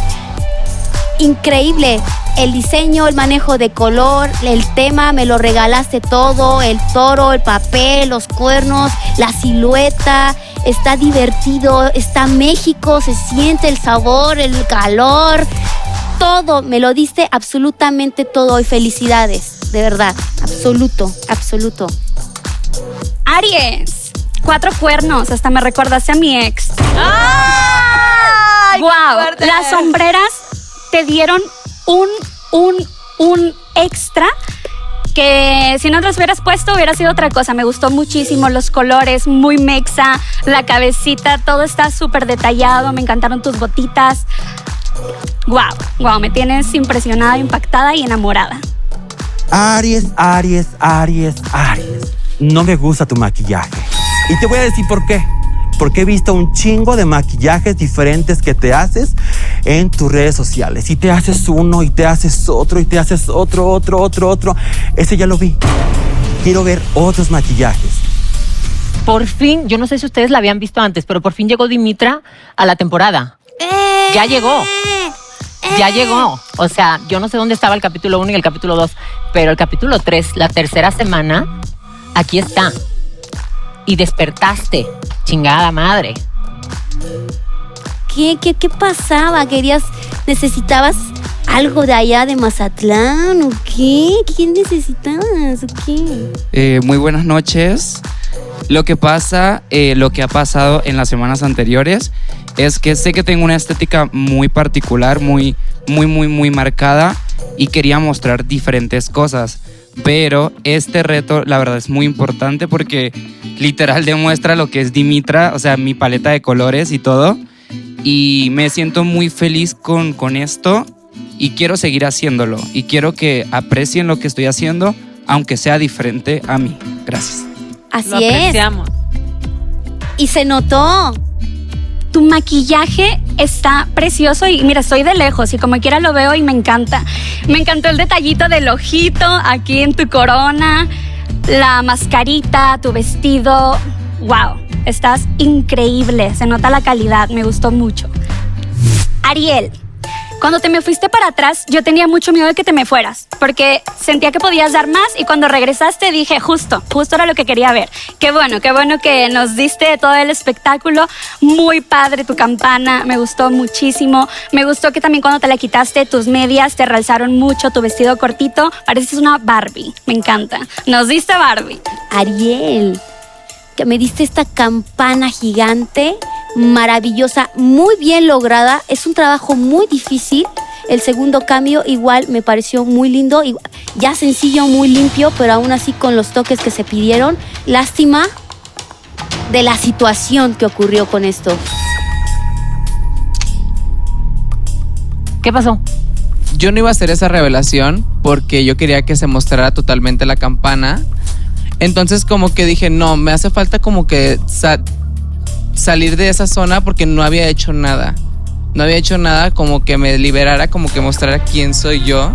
Increíble, el diseño, el manejo de color, el tema, me lo regalaste todo, el toro, el papel, los cuernos, la silueta, está divertido, está México, se siente el sabor, el calor. Todo, me lo diste absolutamente todo y felicidades, de verdad, absoluto. Aries, 4 cuernos, hasta me recordaste a mi ex. ¡Ay! Wow, las sombreras te dieron un extra que si no te los hubieras puesto hubiera sido otra cosa. Me gustó muchísimo los colores, muy mexa, la cabecita, todo está súper detallado, me encantaron tus botitas. Wow, me tienes impresionada, impactada y enamorada. Aries. No me gusta tu maquillaje. Y te voy a decir por qué. Porque he visto un chingo de maquillajes diferentes que te haces en tus redes sociales. Y te haces uno, y te haces otro, y te haces otro. Ese ya lo vi. Quiero ver otros maquillajes. Por fin, yo no sé si ustedes la habían visto antes, pero por fin llegó Dimitra a la temporada. Ya llegó. O sea, yo no sé dónde estaba el capítulo 1 y el capítulo 2, pero el capítulo 3, la tercera semana, aquí está. Y despertaste, chingada madre. ¿Qué pasaba? ¿Necesitabas algo de allá de Mazatlán o qué? ¿Qué necesitabas o qué? Muy buenas noches. Lo que pasa, lo que ha pasado en las semanas anteriores es que sé que tengo una estética muy particular, muy marcada y quería mostrar diferentes cosas. Pero este reto, la verdad, es muy importante porque literal demuestra lo que es Dimitra, o sea, mi paleta de colores y todo. Y me siento muy feliz con esto y quiero seguir haciéndolo. Y quiero que aprecien lo que estoy haciendo, aunque sea diferente a mí. Gracias. Así lo apreciamos. Y se notó. Tu maquillaje está precioso y mira, estoy de lejos y como quiera lo veo y me encanta. Me encantó el detallito del ojito aquí en tu corona. La mascarita, tu vestido, wow, estás increíble, se nota la calidad, me gustó mucho. Ariel, cuando te me fuiste para atrás, yo tenía mucho miedo de que te me fueras, porque sentía que podías dar más y cuando regresaste dije, justo era lo que quería ver. Qué bueno que nos diste todo el espectáculo, muy padre tu campana, me gustó muchísimo. Me gustó que también cuando te la quitaste, tus medias te realzaron mucho, tu vestido cortito, pareces una Barbie, me encanta. Nos diste Barbie. Ariel, que me diste esta campana gigante, maravillosa, muy bien lograda. Es un trabajo muy difícil. El segundo cambio igual me pareció muy lindo, ya sencillo, muy limpio, pero aún así con los toques que se pidieron. Lástima de la situación que ocurrió con esto. ¿Qué pasó? Yo no iba a hacer esa revelación porque yo quería que se mostrara totalmente la campana. Entonces como que dije, no, me hace falta como que salir de esa zona porque no había hecho nada. No había hecho nada como que me liberara, como que mostrara quién soy yo.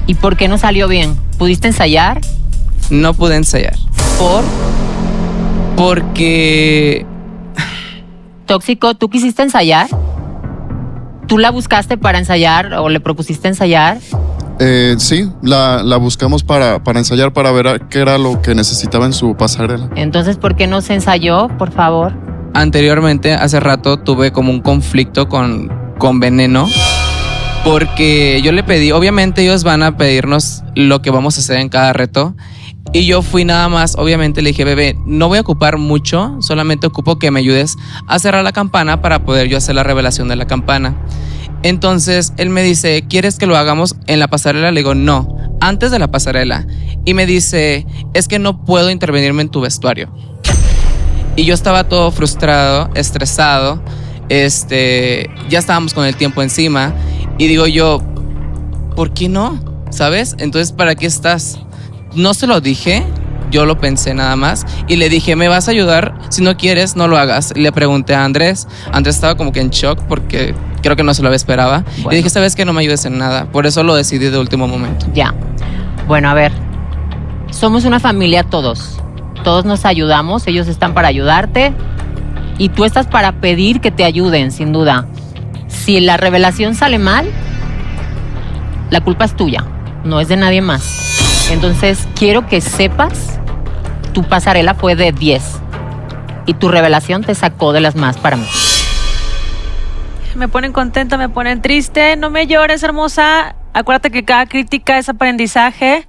¿Y por qué no salió bien? ¿Pudiste ensayar? No pude ensayar. Porque... Tóxico, ¿tú quisiste ensayar? ¿Tú la buscaste para ensayar o le propusiste ensayar? Sí, la buscamos para ensayar, para ver qué era lo que necesitaba en su pasarela. Entonces, ¿por qué no se ensayó, por favor? Anteriormente, hace rato, tuve como un conflicto con Veneno. Porque yo le pedí, obviamente ellos van a pedirnos lo que vamos a hacer en cada reto. Y yo fui nada más, obviamente le dije, bebé, no voy a ocupar mucho, solamente ocupo que me ayudes a cerrar la campana para poder yo hacer la revelación de la campana. Entonces él me dice, ¿quieres que lo hagamos en la pasarela? Le digo, no, antes de la pasarela. Y me dice, es que no puedo intervenirme en tu vestuario. Y yo estaba todo frustrado, estresado, ya estábamos con el tiempo encima. Y digo yo, ¿por qué no? ¿Sabes? Entonces, ¿para qué estás? No se lo dije, yo lo pensé nada más. Y le dije, ¿me vas a ayudar? Si no quieres, no lo hagas. Y le pregunté a Andrés. Andrés estaba como que en shock porque creo que no se lo esperaba. Bueno. Le dije, ¿sabes qué? No me ayudes en nada. Por eso lo decidí de último momento. Ya. Bueno, a ver. Somos una familia todos. Todos nos ayudamos. Ellos están para ayudarte. Y tú estás para pedir que te ayuden, sin duda. Si la revelación sale mal, la culpa es tuya. No es de nadie más. Entonces, quiero que sepas, tu pasarela fue de 10 y tu revelación te sacó de las más para mí. Me ponen contenta, me ponen triste. No me llores, hermosa. Acuérdate que cada crítica es aprendizaje.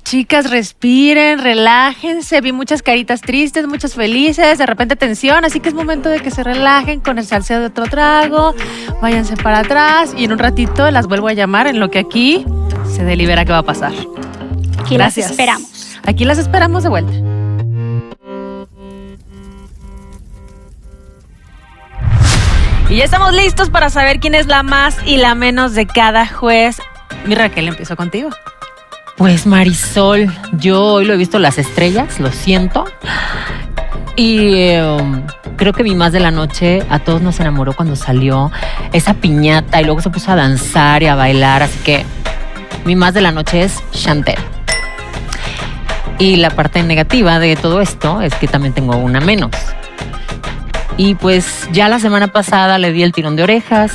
Chicas, respiren, relájense. Vi muchas caritas tristes, muchas felices, de repente tensión, así que es momento de que se relajen con el salseo de otro trago. Váyanse para atrás y en un ratito las vuelvo a llamar en lo que aquí se delibera qué va a pasar. Aquí Gracias. las esperamos. Aquí las esperamos de vuelta. Y ya estamos listos para saber quién es la más y la menos de cada juez. Mi Raquel, empiezo contigo. Pues Marisol, yo hoy lo he visto las estrellas, lo siento. Y creo que mi más de la noche a todos nos enamoró cuando salió esa piñata y luego se puso a danzar y a bailar. Así que mi más de la noche es Chantel. Y la parte negativa de todo esto es que también tengo una menos. Y pues ya la semana pasada le di el tirón de orejas.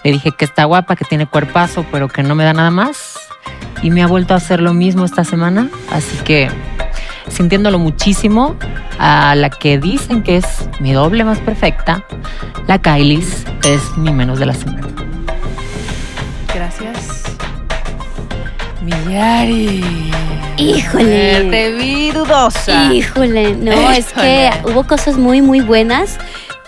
Le dije que está guapa, que tiene cuerpazo, pero que no me da nada más. Y me ha vuelto a hacer lo mismo esta semana. Así que, sintiéndolo muchísimo, a la que dicen que es mi doble más perfecta, la Kailis es mi menos de la semana. Gracias. Miyari. Híjole. Te vi dudosa. Híjole, no, es que hubo cosas muy, muy buenas,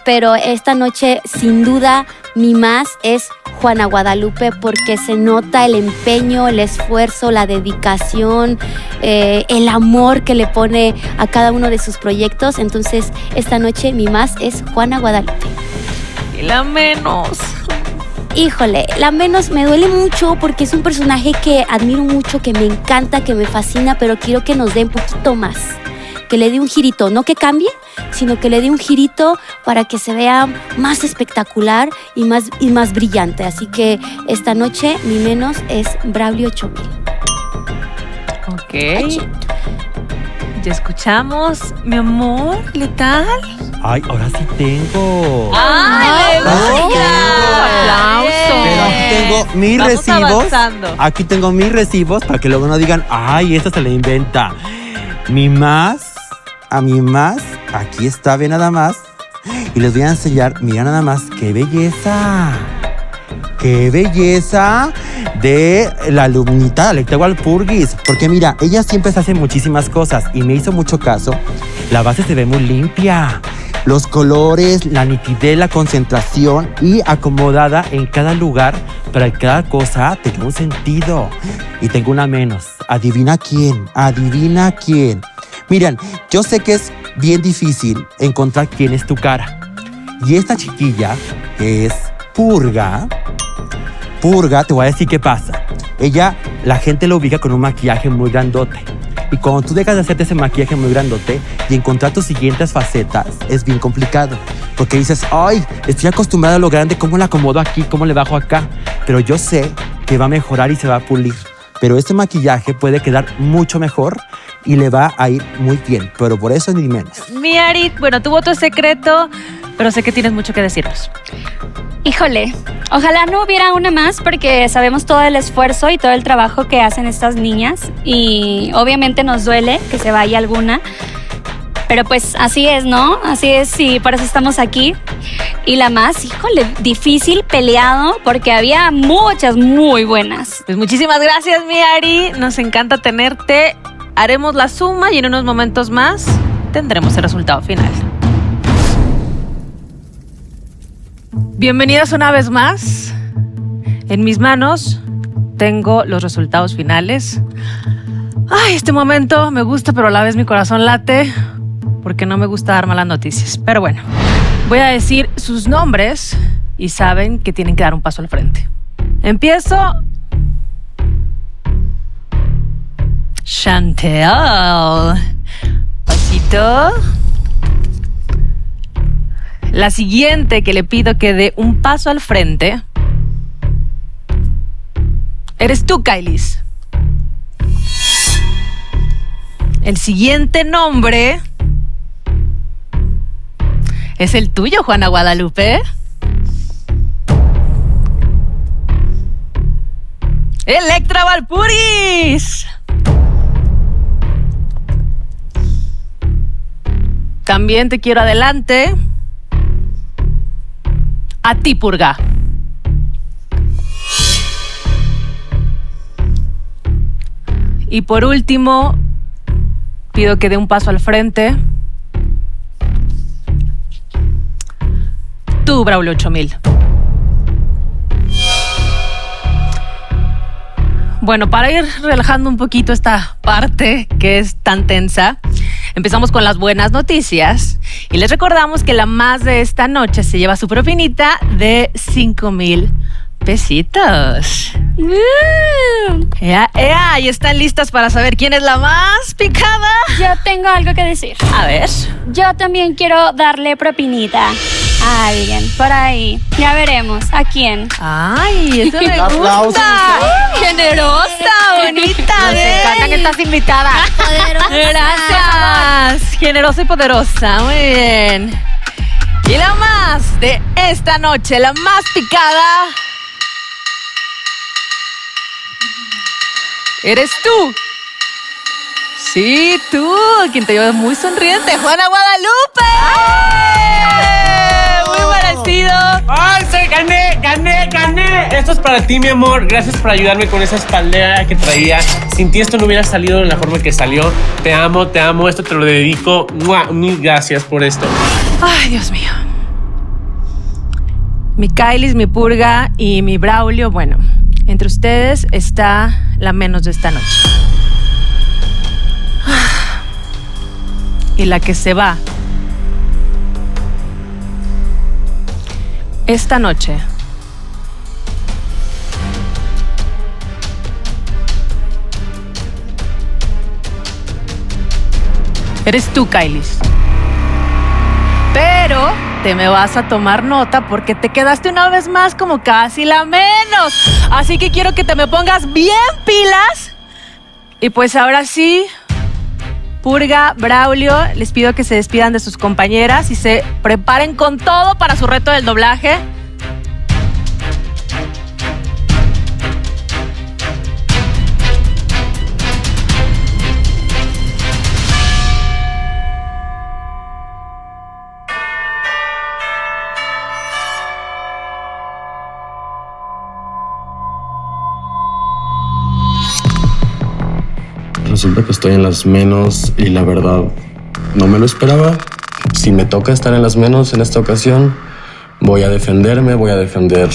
pero esta noche, sin duda, mi más es Juana Guadalupe, porque se nota el empeño, el esfuerzo, la dedicación, el amor que le pone a cada uno de sus proyectos. Entonces, esta noche mi más es Juana Guadalupe. Y la menos. Híjole, la menos me duele mucho porque es un personaje que admiro mucho, que me encanta, que me fascina, pero quiero que nos dé un poquito más. Que le dé un girito, no que cambie, sino que le dé un girito para que se vea más espectacular y más brillante. Así que esta noche mi menos es Braulio 8000. Ok. ¿Ya escuchamos, mi amor letal? Ay, ahora sí tengo. ¡Ay, Pero aquí tengo mis Vamos recibos. avanzando. Aquí tengo mis recibos para que luego no digan, ay, esta se la inventa. A mi más, aquí está, ve nada más. Y les voy a enseñar, mira nada más, qué belleza. Qué belleza de la alumnita Alecta Walpurgis. Porque mira, ella siempre se hace muchísimas cosas y me hizo mucho caso. La base se ve muy limpia. Los colores, la nitidez, la concentración y acomodada en cada lugar para que cada cosa tenga un sentido. Y tengo una menos. Adivina quién. Miren, yo sé que es bien difícil encontrar quién es tu cara. Y esta chiquilla es Purga, te voy a decir qué pasa. Ella, la gente la ubica con un maquillaje muy grandote. Y cuando tú dejas de hacerte ese maquillaje muy grandote y encontrar tus siguientes facetas, es bien complicado. Porque dices, ay, estoy acostumbrada a lo grande, ¿cómo la acomodo aquí? ¿Cómo le bajo acá? Pero yo sé que va a mejorar y se va a pulir. Pero este maquillaje puede quedar mucho mejor y le va a ir muy bien. Pero por eso ni menos. Mi Ari, bueno, tu voto es secreto, pero sé que tienes mucho que decirnos. Híjole, ojalá no hubiera una más porque sabemos todo el esfuerzo y todo el trabajo que hacen estas niñas y obviamente nos duele que se vaya alguna, pero pues así es, ¿no? Así es y por eso estamos aquí. Y la más, híjole, difícil, peleado, porque había muchas muy buenas. Pues muchísimas gracias, mi Ari, nos encanta tenerte. Haremos la suma y en unos momentos más tendremos el resultado final. Bienvenidas una vez más. En mis manos tengo los resultados finales. Ay, este momento me gusta, pero a la vez mi corazón late porque no me gusta dar malas noticias. Pero bueno, voy a decir sus nombres y saben que tienen que dar un paso al frente. Empiezo. Chantel. Pasito. La siguiente que le pido que dé un paso al frente eres tú, Kailis. El siguiente nombre es el tuyo, Juana Guadalupe. Electra Walpurgis. También te quiero adelante. A ti, Purga. Y por último, pido que dé un paso al frente. Tú, Braulio 8000. Bueno, para ir relajando un poquito esta parte que es tan tensa, empezamos con las buenas noticias y les recordamos que la más de esta noche se lleva su propinita de 5,000 pesitos. ¡Ea! ¿Y están listas para saber quién es la más picada? Yo tengo algo que decir. A ver. Yo también quiero darle propinita a alguien por ahí. Ya veremos a quién. ¡Ay, eso me Aplausos. gusta! ¡Generosa, bonita! Nos encanta que estás invitada. Gracias. Generosa y poderosa. Muy bien. Y la más de esta noche, la más picada, eres tú. Sí, tú, quien te lleva muy sonriente, Juana Guadalupe. Muy merecido. ¡Ay, sí, gané! Esto es para ti, mi amor. Gracias por ayudarme con esa espaldera que traía. Sin ti esto no hubiera salido en la forma que salió. Te amo. Esto te lo dedico. ¡Mua! Mil gracias por esto. Ay, Dios mío. Mi Kailis, mi Purga y mi Braulio, bueno, entre ustedes está la menos de esta noche. Y la que se va esta noche eres tú, Kailis. Pero te me vas a tomar nota porque te quedaste una vez más como casi la menos. Así que quiero que te me pongas bien pilas. Y pues ahora sí, Purga, Braulio, les pido que se despidan de sus compañeras y se preparen con todo para su reto del doblaje. Resulta que estoy en las menos y la verdad no me lo esperaba. Si me toca estar en las menos en esta ocasión, voy a defenderme, voy a defender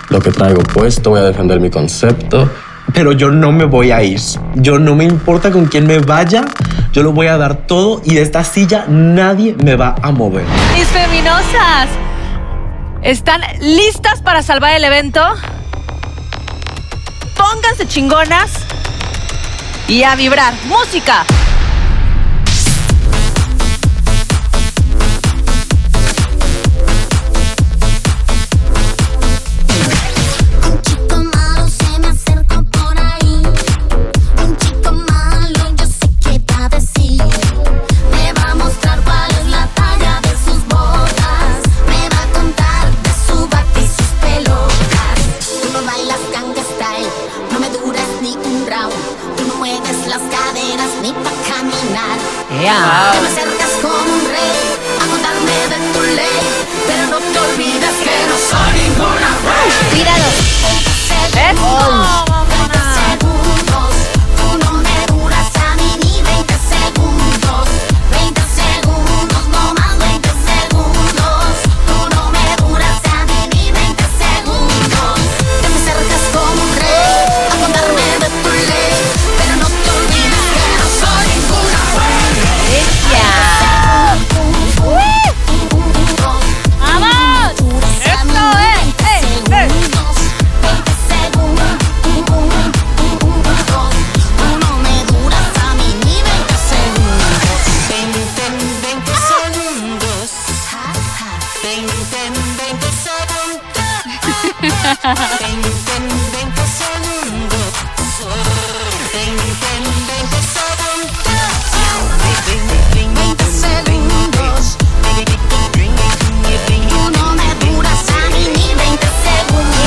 lo que traigo puesto, voy a defender mi concepto. Pero yo no me voy a ir. Yo no me importa con quién me vaya. Yo lo voy a dar todo y de esta silla nadie me va a mover. Mis feminosas, ¿están listas para salvar el evento? Pónganse chingonas y a vibrar. ¡Música! Te me acercas como un rey a contarme de tu ley, pero no te olvides que no soy ninguna rey. Tíralo. 20 segundos, tú no me duras a mí ni 20 segundos. 20 segundos, no más 20 segundos. Tú no me duras a mí ni 20 segundos. Te me acercas como un rey a contarme de tu ley, pero no te olvides que no soy ninguna rey. ¡Vamos! ¡Esto es! Tú no me duras a mí ni 20 segundos. 20 segundos. 20 segundos. 20 segundos. 20 segundos. Tú no me duras a mí ni 20 segundos.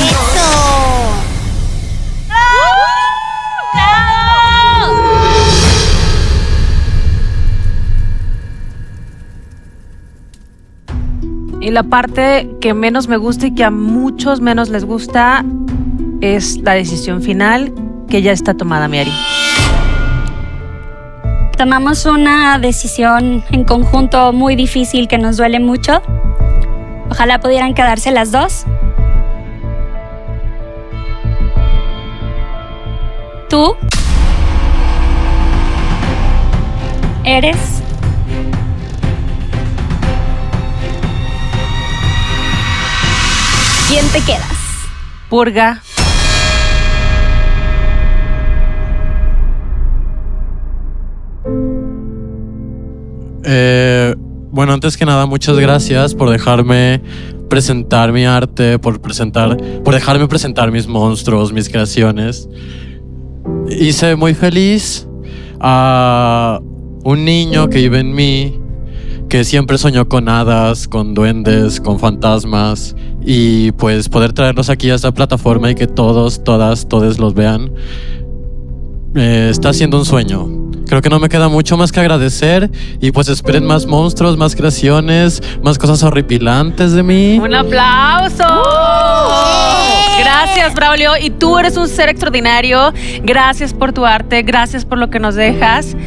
Y la parte que menos me gusta y que a muchos menos les gusta es la decisión final que ya está tomada, Miari. Tomamos una decisión en conjunto muy difícil que nos duele mucho. Ojalá pudieran quedarse las dos. Tú eres ¿quién te quedas? Purga. Bueno, antes que nada, muchas gracias por dejarme presentar mi arte, por dejarme presentar mis monstruos, mis creaciones. Hice muy feliz a un niño que vive en mí, que siempre soñó con hadas, con duendes, con fantasmas, y pues poder traerlos aquí a esta plataforma y que todos, todas, todes los vean, está siendo un sueño. Creo que no me queda mucho más que agradecer y pues esperen más monstruos, más creaciones, más cosas horripilantes de mí. ¡Un aplauso! Gracias, Braulio. Y tú eres un ser extraordinario. Gracias por tu arte, gracias por lo que nos dejas.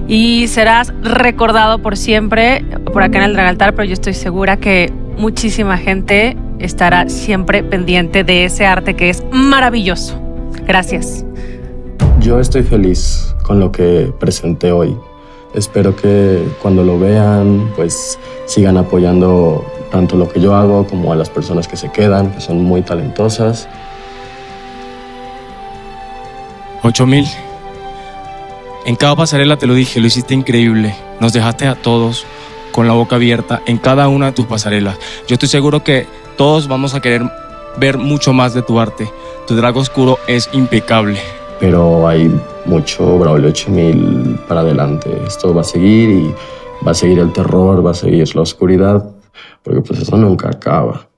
Y serás recordado por siempre por acá en el Dragaltar, pero yo estoy segura que muchísima gente estará siempre pendiente de ese arte que es maravilloso. Gracias. Yo estoy feliz con lo que presenté hoy. Espero que cuando lo vean, pues sigan apoyando tanto lo que yo hago como a las personas que se quedan, que son muy talentosas. 8000. En cada pasarela te lo dije, lo hiciste increíble. Nos dejaste a todos con la boca abierta en cada una de tus pasarelas. Yo estoy seguro que todos vamos a querer ver mucho más de tu arte. Tu drag oscuro es impecable. pero hay mucho Braulio 8000 para adelante. Esto va a seguir y va a seguir el terror, va a seguir la oscuridad, porque pues eso nunca acaba.